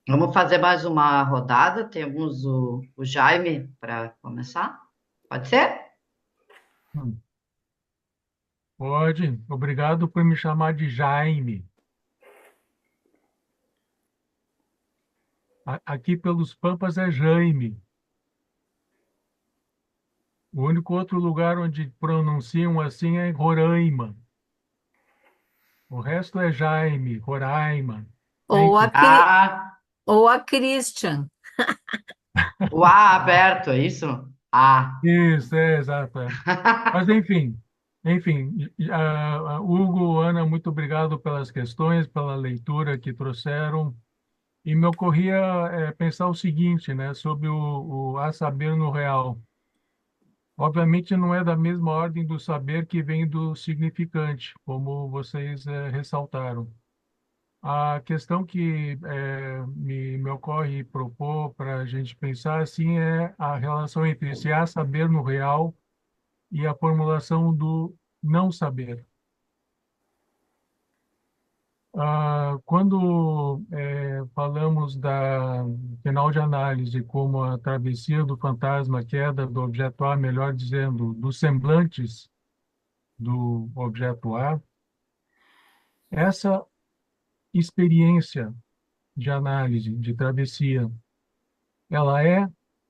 Vamos fazer mais uma rodada. Temos o Jaime para começar. Pode ser? Pode. Obrigado por me chamar de Jaime. Aqui pelos Pampas é Jaime. O único outro lugar onde pronunciam assim é Roraima. O resto é Jaime, Roraima. Ou Enfim. ou a Christian. O A aberto, é isso? A. Isso, exato. Mas, enfim, Hugo, Ana, muito obrigado pelas questões, pela leitura que trouxeram. E me ocorria pensar o seguinte, né, sobre o a saber no real. Obviamente não é da mesma ordem do saber que vem do significante, como vocês ressaltaram. A questão que me ocorre propor para a gente pensar assim é a relação entre esse a saber no real e a formulação do não saber. Quando falamos da final de análise como a travessia do fantasma, a queda do objeto A, melhor dizendo, dos semblantes do objeto A, essa experiência de análise, de travessia, ela é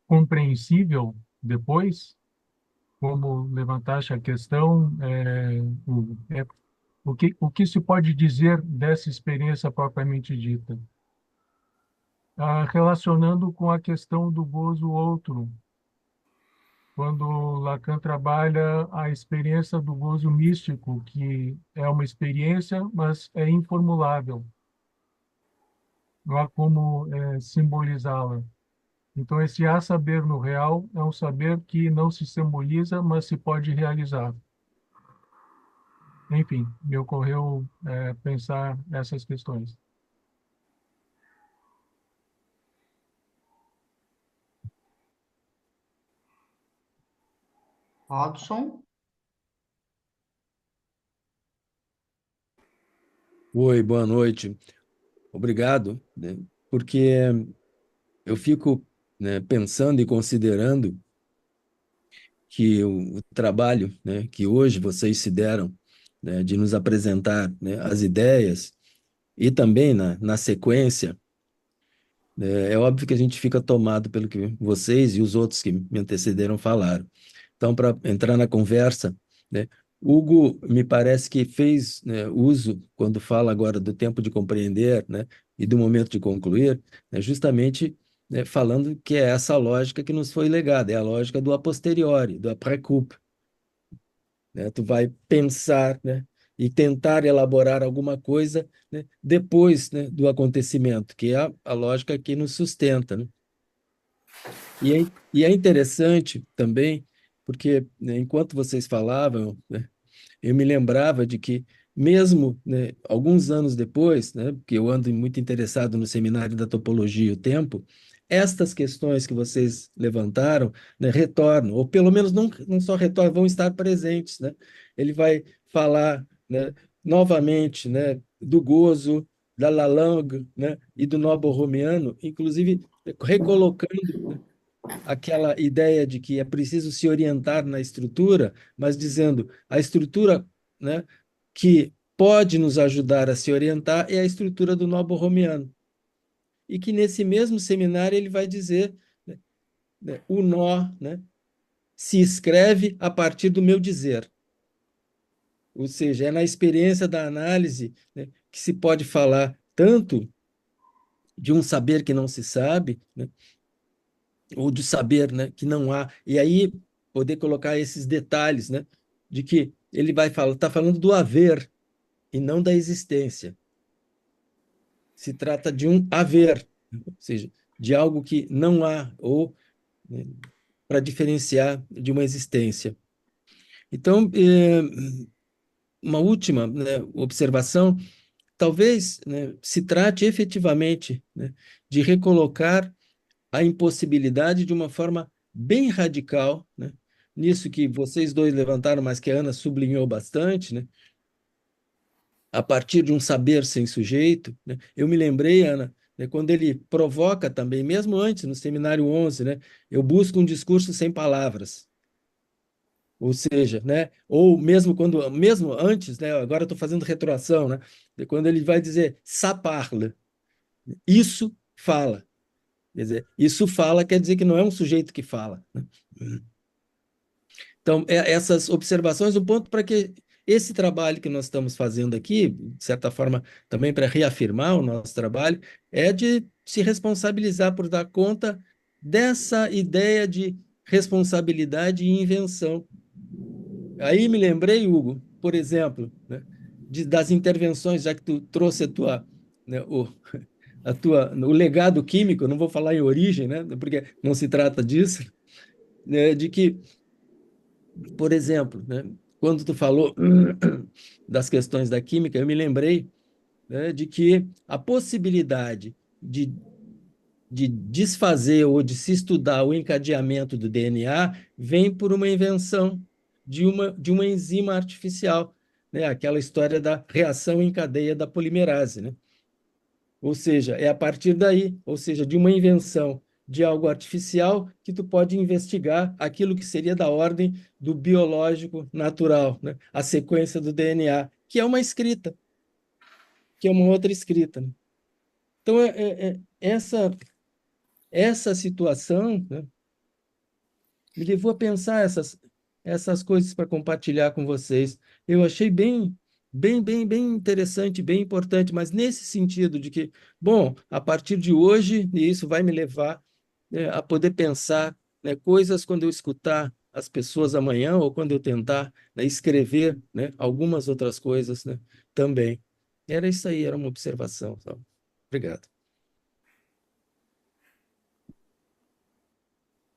compreensível depois? Como levantaste a questão, o que se pode dizer dessa experiência propriamente dita? Relacionando com a questão do gozo outro, quando Lacan trabalha a experiência do gozo místico, que é uma experiência, mas é informulável. Não há como simbolizá-la. Então, esse há saber no real é um saber que não se simboliza, mas se pode realizar. Enfim, me ocorreu pensar essas questões. Robson? Oi, boa noite. Obrigado, né? Porque eu fico, né, pensando e considerando que o trabalho, né, que hoje vocês se deram, né, de nos apresentar, né, as ideias e também na sequência, é óbvio que a gente fica tomado pelo que vocês e os outros que me antecederam falaram. Então, para entrar na conversa, né, Hugo me parece que fez, né, uso, quando fala agora do tempo de compreender, né, e do momento de concluir, né, justamente, né, falando que é essa lógica que nos foi legada, é a lógica do a posteriori, do après coup, né? Tu vai pensar, né, e tentar elaborar alguma coisa, né, depois, né, do acontecimento, que é a lógica que nos sustenta, né? E é interessante também, porque, né, enquanto vocês falavam, né, eu me lembrava de que, mesmo, né, alguns anos depois, né, porque eu ando muito interessado no seminário da topologia e o tempo, estas questões que vocês levantaram, né, retornam, ou pelo menos não só retornam, vão estar presentes, né? Ele vai falar, né, novamente, né, do gozo, da Lalande, né, e do Noble Romiano, inclusive recolocando, né, aquela ideia de que é preciso se orientar na estrutura, mas dizendo a estrutura, né, que pode nos ajudar a se orientar é a estrutura do Noble Romiano. E que nesse mesmo seminário ele vai dizer, né, o nó, né, se escreve a partir do meu dizer. Ou seja, é na experiência da análise, né, que se pode falar tanto de um saber que não se sabe, né, ou de saber, né, que não há. E aí poder colocar esses detalhes, né, de que ele vai falar, está falando do haver e não da existência. Se trata de um haver, ou seja, de algo que não há, ou, né, para diferenciar de uma existência. Então, uma última, né, observação, talvez, né, se trate efetivamente, né, de recolocar a impossibilidade de uma forma bem radical, né? Nisso que vocês dois levantaram, mas que a Ana sublinhou bastante, né? A partir de um saber sem sujeito, né? Eu me lembrei, Ana, né, quando ele provoca também, mesmo antes, no seminário 11, né? Eu busco um discurso sem palavras. Ou seja, né? Ou mesmo antes, né? Agora eu estou fazendo retroação, né? Quando ele vai dizer ça parle, isso fala. Quer dizer, isso fala quer dizer que não é um sujeito que fala, né? Então, essas observações, um ponto para que esse trabalho que nós estamos fazendo aqui, de certa forma, também para reafirmar o nosso trabalho, é de se responsabilizar por dar conta dessa ideia de responsabilidade e invenção. Aí me lembrei, Hugo, por exemplo, né, das intervenções, já que tu trouxe né, o legado químico, eu não vou falar em origem, né, porque não se trata disso, né, de que, por exemplo, né, quando tu falou das questões da química, eu me lembrei, né, de que a possibilidade de desfazer ou de se estudar o encadeamento do DNA vem por uma invenção de uma enzima artificial, né, aquela história da reação em cadeia da polimerase, né? Ou seja, é a partir daí, ou seja, de uma invenção de algo artificial que tu pode investigar aquilo que seria da ordem do biológico natural, né? A sequência do DNA, que é uma escrita, que é uma outra escrita, né? Então, essa situação, né, me levou a pensar essas coisas para compartilhar com vocês. Eu achei bem interessante, bem importante, mas nesse sentido de que, bom, a partir de hoje, e isso vai me levar, né, a poder pensar, né, coisas quando eu escutar as pessoas amanhã ou quando eu tentar, né, escrever, né, algumas outras coisas, né, também. Era isso aí, era uma observação. Só. Obrigado.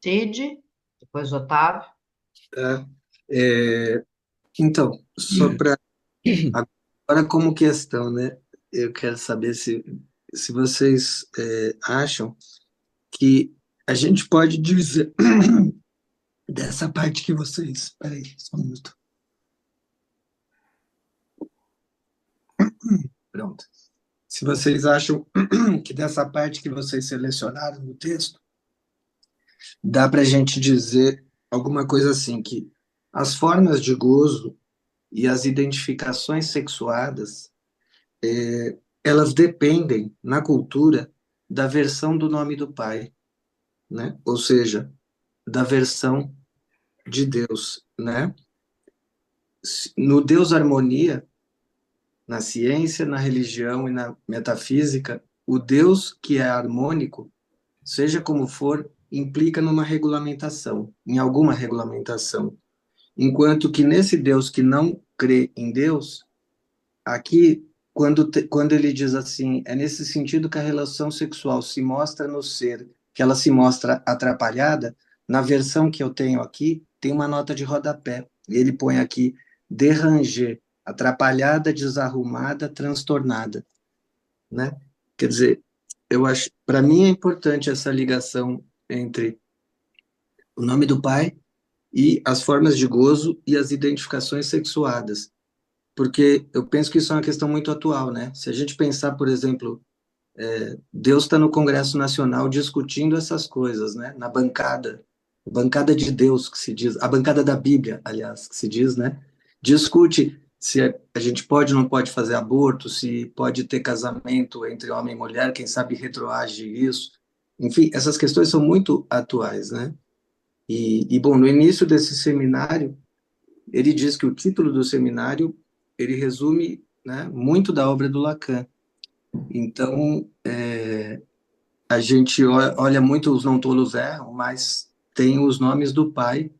Cid, depois Otávio. Tá? É, então, só para agora como questão, né? Eu quero saber se vocês acham que a gente pode dizer dessa parte que vocês. Peraí, só um minuto. Pronto. Se vocês acham que dessa parte que vocês selecionaram no texto, dá para a gente dizer alguma coisa assim, que as formas de gozo e as identificações sexuadas, elas dependem, na cultura, da versão do nome do pai, né? Ou seja, da versão de Deus, né? No Deus Harmonia, na ciência, na religião e na metafísica, o Deus que é harmônico, seja como for, implica numa regulamentação, em alguma regulamentação. Enquanto que nesse Deus que não crê em Deus, aqui, quando ele diz assim, é nesse sentido que a relação sexual se mostra no ser, que ela se mostra atrapalhada, na versão que eu tenho aqui, tem uma nota de rodapé. E ele põe aqui, déranger, atrapalhada, desarrumada, transtornada, né? Quer dizer, eu acho, para mim é importante essa ligação entre o nome do pai e as formas de gozo e as identificações sexuadas, porque eu penso que isso é uma questão muito atual, né? Se a gente pensar, por exemplo, Deus está no Congresso Nacional discutindo essas coisas, né? Na bancada, bancada de Deus que se diz, a bancada da Bíblia, aliás, que se diz, né? Discute se a gente pode ou não pode fazer aborto, se pode ter casamento entre homem e mulher, quem sabe retroage isso. Enfim, essas questões são muito atuais, né? Bom, no início desse seminário, ele diz que o título do seminário ele resume, né, muito da obra do Lacan. Então, a gente olha muito os não tolos erram, mas tem os nomes do pai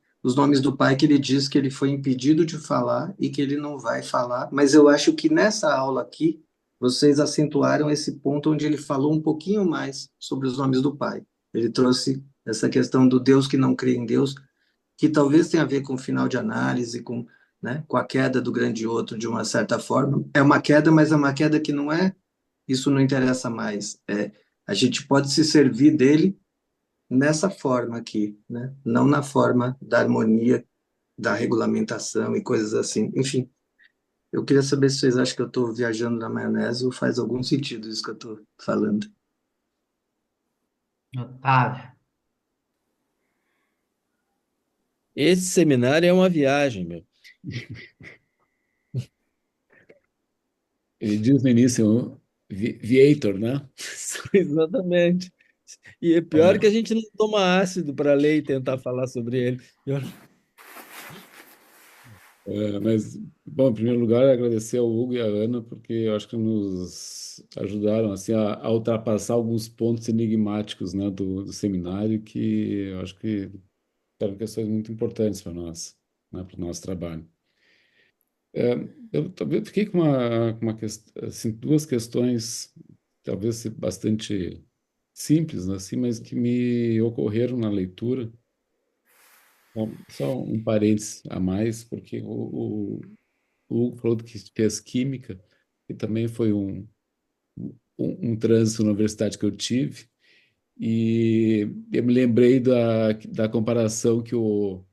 que ele diz que ele foi impedido de falar e que ele não vai falar. Mas eu acho que nessa aula aqui, vocês acentuaram esse ponto onde ele falou um pouquinho mais sobre os nomes do pai. Ele trouxe essa questão do Deus que não crê em Deus, que talvez tenha a ver com o final de análise, com, né, com a queda do grande outro, de uma certa forma. É uma queda, mas é uma queda que não é, isso não interessa mais. A gente pode se servir dele nessa forma aqui, né? Não na forma da harmonia, da regulamentação e coisas assim. Enfim, eu queria saber se vocês acham que eu estou viajando na maionese ou faz algum sentido isso que eu estou falando. Otávio. Esse seminário é uma viagem, meu. Ele diz no início, Viator, né? Exatamente. E é pior que a gente não toma ácido para ler e tentar falar sobre ele. Mas, bom, em primeiro lugar, agradecer ao Hugo e à Ana, porque eu acho que nos ajudaram assim, a ultrapassar alguns pontos enigmáticos, né, do seminário, que eu acho que eram questões muito importantes para nós, né, para o nosso trabalho. Eu talvez fiquei assim, duas questões, talvez bastante simples, né, assim, mas que me ocorreram na leitura. Bom, só um parênteses a mais, porque o Hugo falou que fez química, e também foi um trânsito na universidade que eu tive, e eu me lembrei da comparação que o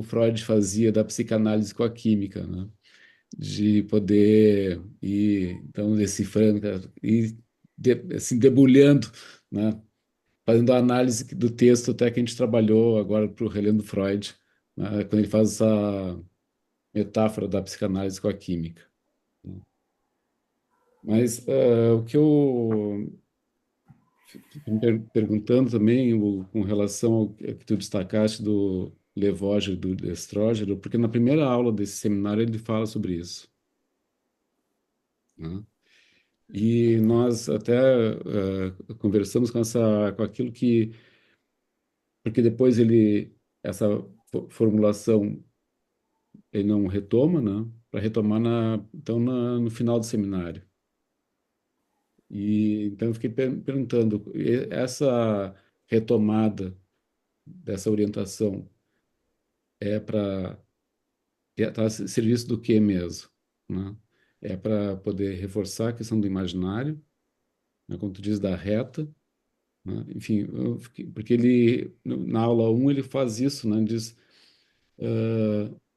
Freud fazia da psicanálise com a química, né? De poder ir, então, decifrando, e assim, debulhando, né? Fazendo a análise do texto até que a gente trabalhou agora para o Relendo Freud, né? Quando ele faz essa metáfora da psicanálise com a química. Mas o que eu fico me perguntando também, com relação ao que tu destacaste do Levógero e do Destrógero, porque na primeira aula desse seminário ele fala sobre isso, né? E nós até conversamos com aquilo que, porque depois essa formulação ele não retoma, né? Para retomar então no final do seminário. E então eu fiquei perguntando, essa retomada dessa orientação é para estar a serviço do que mesmo, né? É para poder reforçar a questão do imaginário, né, como tu diz, da reta, né? Enfim, porque ele, na aula um ele faz isso, né? Diz,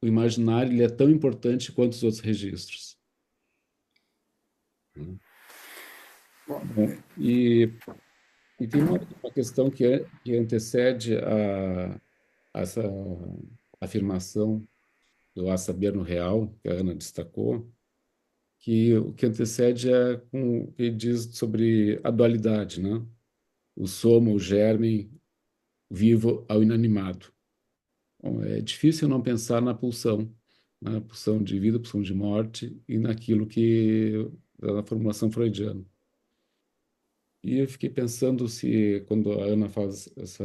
o imaginário ele é tão importante quanto os outros registros. Né? Bom, e tem uma questão que antecede a essa afirmação do a saber no real, que a Ana destacou, que o que antecede é com o que diz sobre a dualidade, né? O soma, o germe, vivo ao inanimado. Bom, é difícil não pensar na pulsão, na pulsão de vida, pulsão de morte e naquilo que na formulação freudiana. E eu fiquei pensando se, quando a Ana faz essa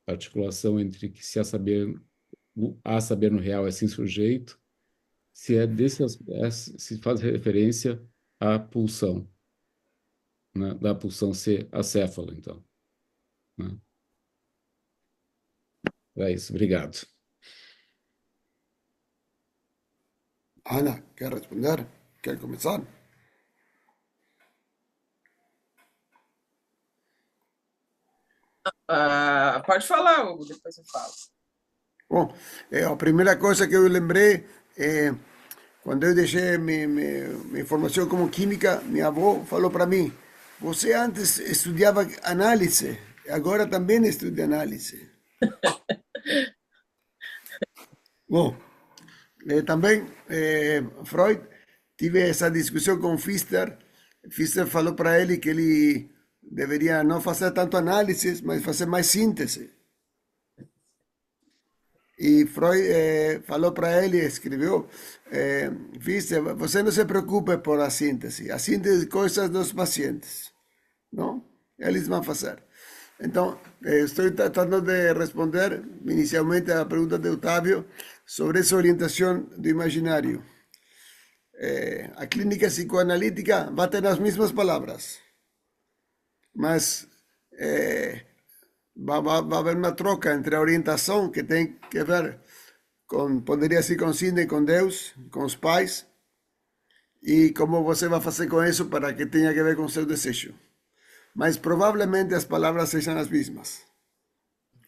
articulação entre que se há saber no real é sim sujeito, se é se faz referência à pulsão, né? Da pulsão ser acéfalo, então. Né? É isso, obrigado. Ana, quer responder? Quer começar? Pode falar, Hugo, depois eu falo. Bom, a primeira coisa que eu lembrei é quando eu deixei minha formação como química, minha avó falou para mim: você antes estudava análise, agora também estuda análise. Bom, também Freud tive essa discussão com Pfister. Pfister falou para ele que ele deveria não fazer tanto análise, mas fazer mais síntese. E Freud falou para ele, escreveu, Pfister, você não se preocupe por a síntese de coisas dos pacientes, não? Eles vão fazer. Então, estou tratando de responder inicialmente a pergunta de Otávio sobre essa orientação do imaginário. A clínica psicoanalítica vai ter as mesmas palavras, mas vai haver uma troca entre a orientação que tem que ver com, poderia ser com Sidney, com Deus, com os pais, e como você vai fazer com isso para que tenha que ver com seu desejo. Mas provavelmente as palavras sejam as mesmas.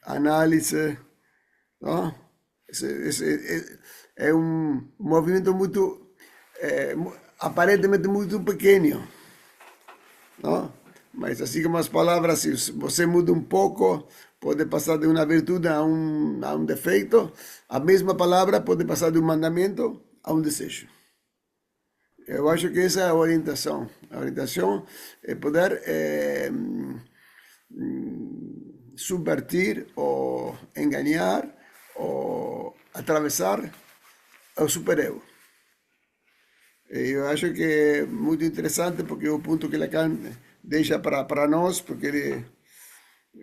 Análise, não? É um movimento muito, aparentemente muito pequeno, não? Mas assim como as palavras, se você muda um pouco, pode passar de uma virtude a um defeito. A mesma palavra pode passar de um mandamento a um desejo. Eu acho que essa é a orientação. A orientação é poder subvertir ou enganar ou atravessar o superego. Eu acho que é muito interessante porque é o ponto que Lacan deixa para nós, porque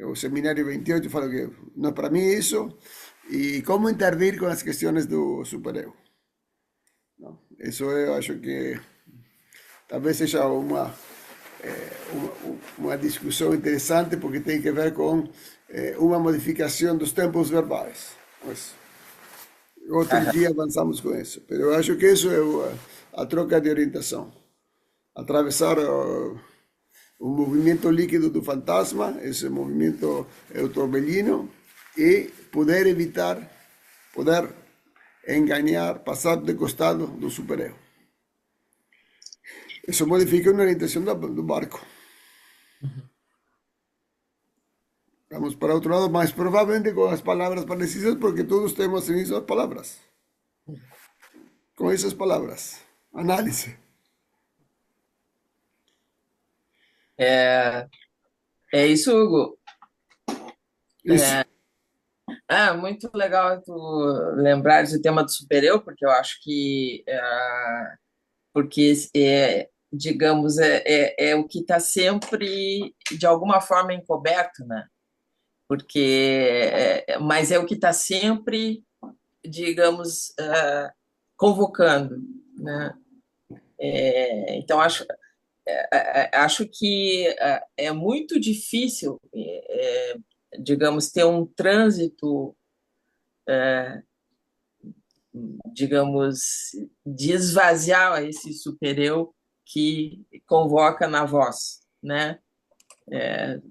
o seminário 28 fala que não é para mim isso, e como intervir com as questões do superego. Isso eu acho que talvez seja uma discussão interessante, porque tem que ver com uma modificação dos tempos verbais. Mas, outro dia avançamos com isso. Mas eu acho que isso é a troca de orientação. Atravessar o movimento líquido do fantasma, esse movimento eutorbelino, e poder evitar, poder enganar, passar de costado do superego. Isso modifica uma orientação do barco. Vamos para outro lado, mas provavelmente com as palavras parecidas, porque todos temos as mesmas palavras. Com essas palavras. Análise. É isso, Hugo. Isso. Muito legal tu lembrares o tema do supereu, porque eu acho que porque digamos é o que está sempre de alguma forma encoberto, né? Porque mas é o que está sempre, digamos, convocando, né? Então acho que é muito difícil digamos, ter um trânsito, digamos, de esvaziar esse supereu que convoca na voz, né?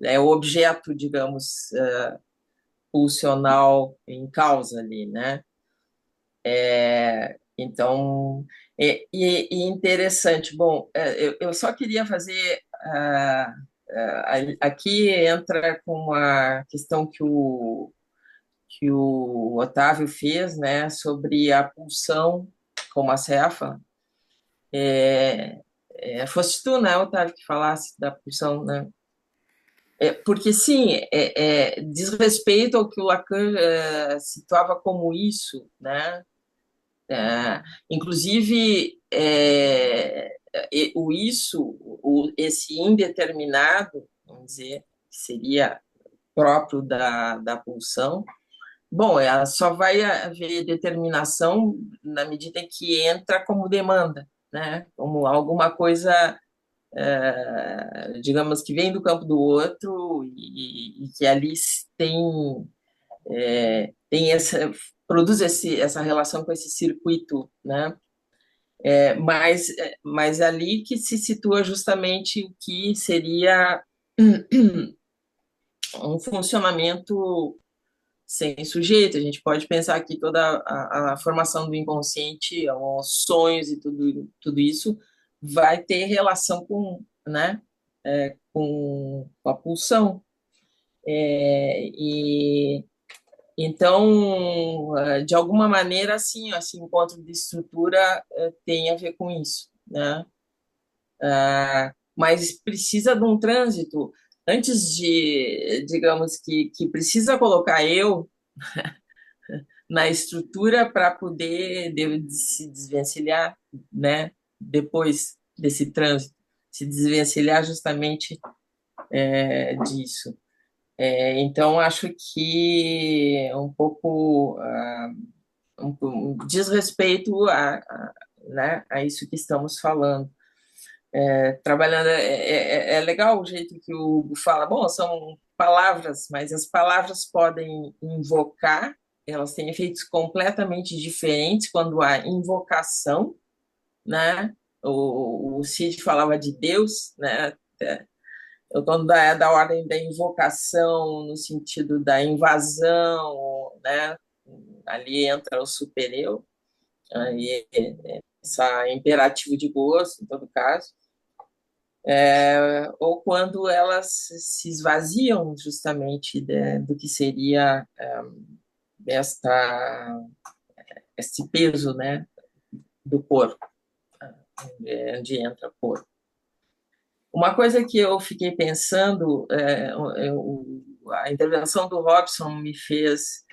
É o objeto, digamos, pulsional em causa ali, né? Então, e interessante. Bom, eu só queria fazer aqui entra com a questão que o Otávio fez, né, sobre a pulsão como a cefa. Foste tu, né, Otávio, que falasse da pulsão, né? Porque, sim, diz respeito ao que o Lacan situava como isso, né? Inclusive, o isso, esse indeterminado, vamos dizer, que seria próprio da pulsão, bom, ela só vai haver determinação na medida em que entra como demanda, né? Como alguma coisa, digamos, que vem do campo do outro e que ali tem produz essa relação com esse circuito, né? Mas ali que se situa justamente o que seria um funcionamento sem sujeito. A gente pode pensar que toda a formação do inconsciente, os sonhos e tudo isso vai ter relação com, né, com a pulsão. E então, de alguma maneira, assim, esse encontro de estrutura tem a ver com isso, né? Mas precisa de um trânsito antes de, digamos, que precisa colocar eu na estrutura para poder se desvencilhar, né? Depois desse trânsito, se desvencilhar justamente disso. Então, acho que um pouco diz respeito né, a isso que estamos falando. Trabalhando, é legal o jeito que o Hugo fala, bom, são palavras, mas as palavras podem invocar, elas têm efeitos completamente diferentes quando há invocação, né? O Cid falava de Deus, né? Quando da ordem da invocação, no sentido da invasão, né? Ali entra o supereu, aí esse imperativo de gozo, em todo caso. Ou quando elas se esvaziam justamente do que seria esse peso, né, do corpo, onde entra o corpo. Uma coisa que eu fiquei pensando, a intervenção do Robson me fez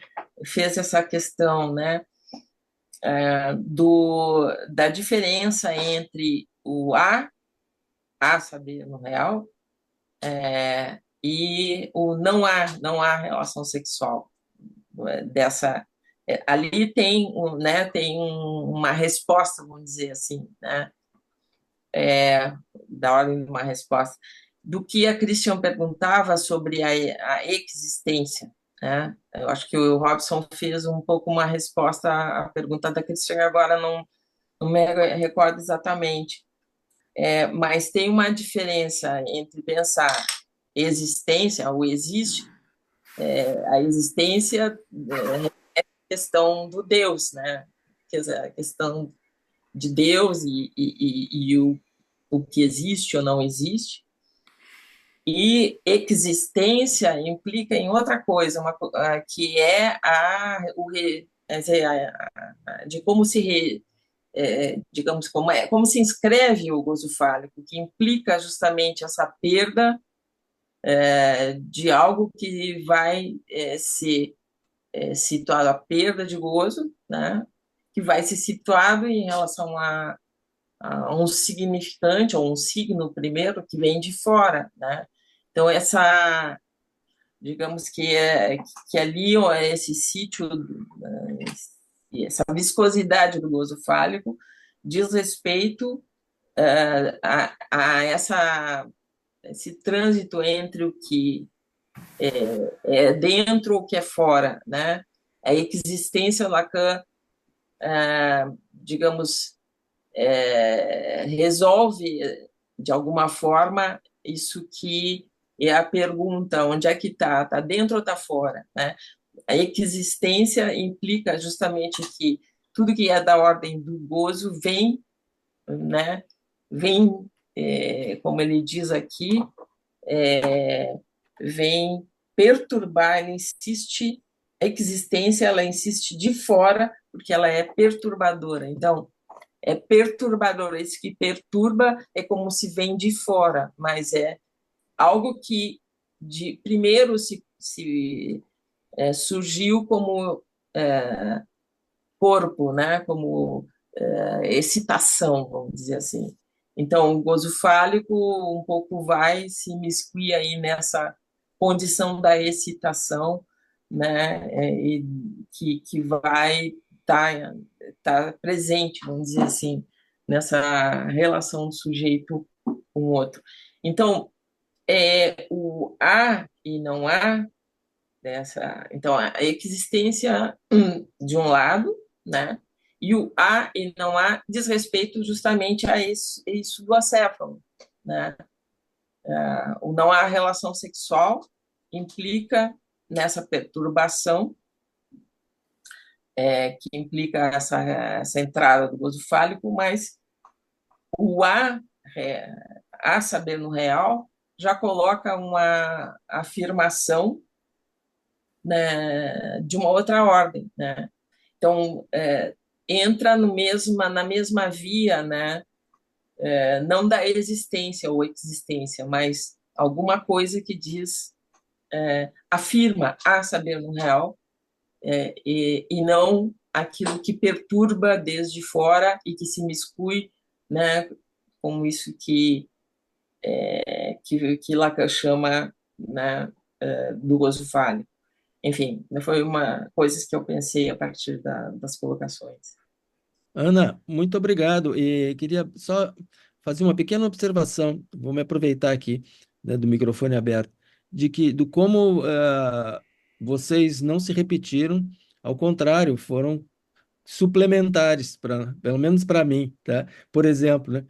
essa questão, né, da diferença entre o saber no real, e o não há relação sexual ali tem né, tem uma resposta, vamos dizer assim, né, da ordem de uma resposta do que a Christian perguntava sobre a existência, né? Eu acho que o Robson fez um pouco uma resposta à pergunta da Christian, agora não me recordo exatamente. Mas tem uma diferença entre pensar existência, ou existe, a existência é a questão do Deus, né? Quer dizer, a questão de Deus e o que existe ou não existe. E existência implica em outra coisa, que é de como se digamos, como se inscreve o gozo fálico, que implica justamente essa perda de algo que vai ser situado, a perda de gozo, né, que vai ser situado em relação a um significante, ou um signo primeiro, que vem de fora, né? Então, digamos que ali esse sítio, essa viscosidade do gozo fálico diz respeito a esse trânsito entre o que é dentro ou que é fora, né? A existência, Lacan, digamos, resolve, de alguma forma, isso que é a pergunta, onde é que está? Está dentro ou está fora, né? A existência implica justamente que tudo que é da ordem do gozo vem, né? Vem, como ele diz aqui, vem perturbar, ela insiste, a existência, ela insiste de fora, porque ela é perturbadora. Então, é perturbador, isso que perturba é como se vem de fora, mas é algo que primeiro surgiu como corpo, né? Como excitação, vamos dizer assim. Então, o gozo fálico um pouco vai se imiscuir aí nessa condição da excitação, né? E que vai estar presente, vamos dizer assim, nessa relação do sujeito com o outro. Então, o há e não há então a existência de um lado, né? E o há e não há diz respeito justamente a isso do acéfalo, né? O não há relação sexual implica nessa perturbação, que implica essa entrada do gozo fálico, mas o há saber no real já coloca uma afirmação, né, de uma outra ordem, né? Então, entra na mesma via, né? Não da existência ou existência, mas alguma coisa que diz, afirma a saber no real, e não aquilo que perturba desde fora e que se miscui, né? Como isso que Lacan chama, né, do gozo fálico. Enfim, foi uma coisas que eu pensei a partir das colocações. Ana, muito obrigado. E queria só fazer uma pequena observação, vou me aproveitar aqui, né, do microfone aberto, do como vocês não se repetiram, ao contrário, foram suplementares, pelo menos para mim, tá? Por exemplo, né,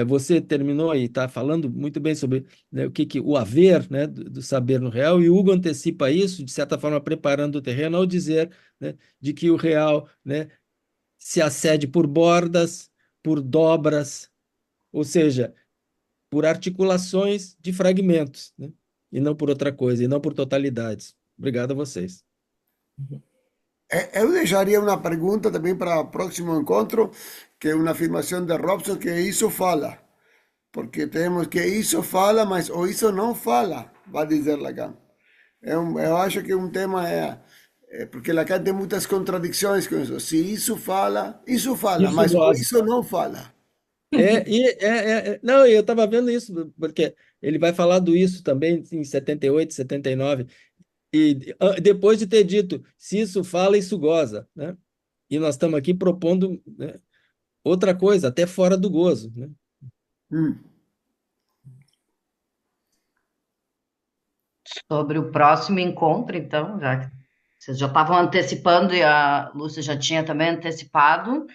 você terminou e está falando muito bem sobre, né, o haver, né, do saber no real, e Hugo antecipa isso, de certa forma, preparando o terreno ao dizer, né, de que o real, né, se acede por bordas, por dobras, ou seja, por articulações de fragmentos, né? E não por outra coisa, e não por totalidades. Obrigado a vocês. Eu deixaria uma pergunta também para o próximo encontro, que é uma afirmação de Robson, que isso fala. Porque temos que isso fala, mas ou isso não fala, vai dizer Lacan. Eu acho que um tema porque Lacan tem muitas contradições com isso. Se isso fala, Isso mas ou goza. isso não fala. Não, eu estava vendo isso, porque ele vai falar do isso também em 78, 79, e depois de ter dito, se isso fala, isso goza, né? E nós estamos aqui propondo, né, outra coisa, até fora do gozo, né? Sobre o próximo encontro, então, já que vocês já estavam antecipando e a Lúcia já tinha também antecipado,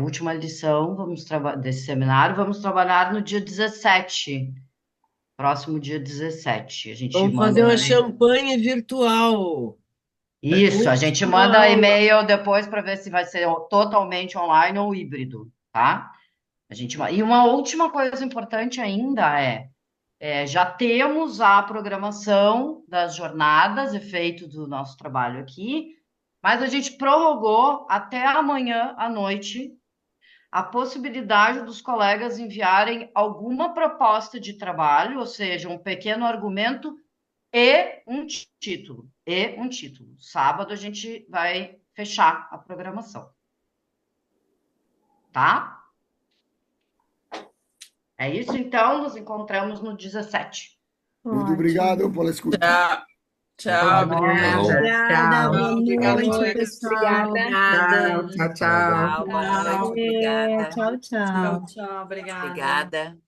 última lição desse seminário, vamos trabalhar no dia 17, próximo dia 17. A gente Vamos manda fazer uma um e-mail. champanhe virtual. Isso, a gente Última manda aula. e-mail depois para ver se vai ser totalmente online ou híbrido, tá? E uma última coisa importante ainda já temos a programação das jornadas, efeito do nosso trabalho aqui, mas a gente prorrogou até amanhã à noite a possibilidade dos colegas enviarem alguma proposta de trabalho, ou seja, um pequeno argumento e um título. Sábado a gente vai fechar a programação. Tá? É isso, então, nos encontramos no 17. Muito obrigado pela escuta. Tchau. Obrigada, boa noite, pessoal. Obrigada. Obrigada. Tchau, tchau. Boa noite, obrigada. Tchau, tchau. Tchau, tchau, obrigada. Obrigada.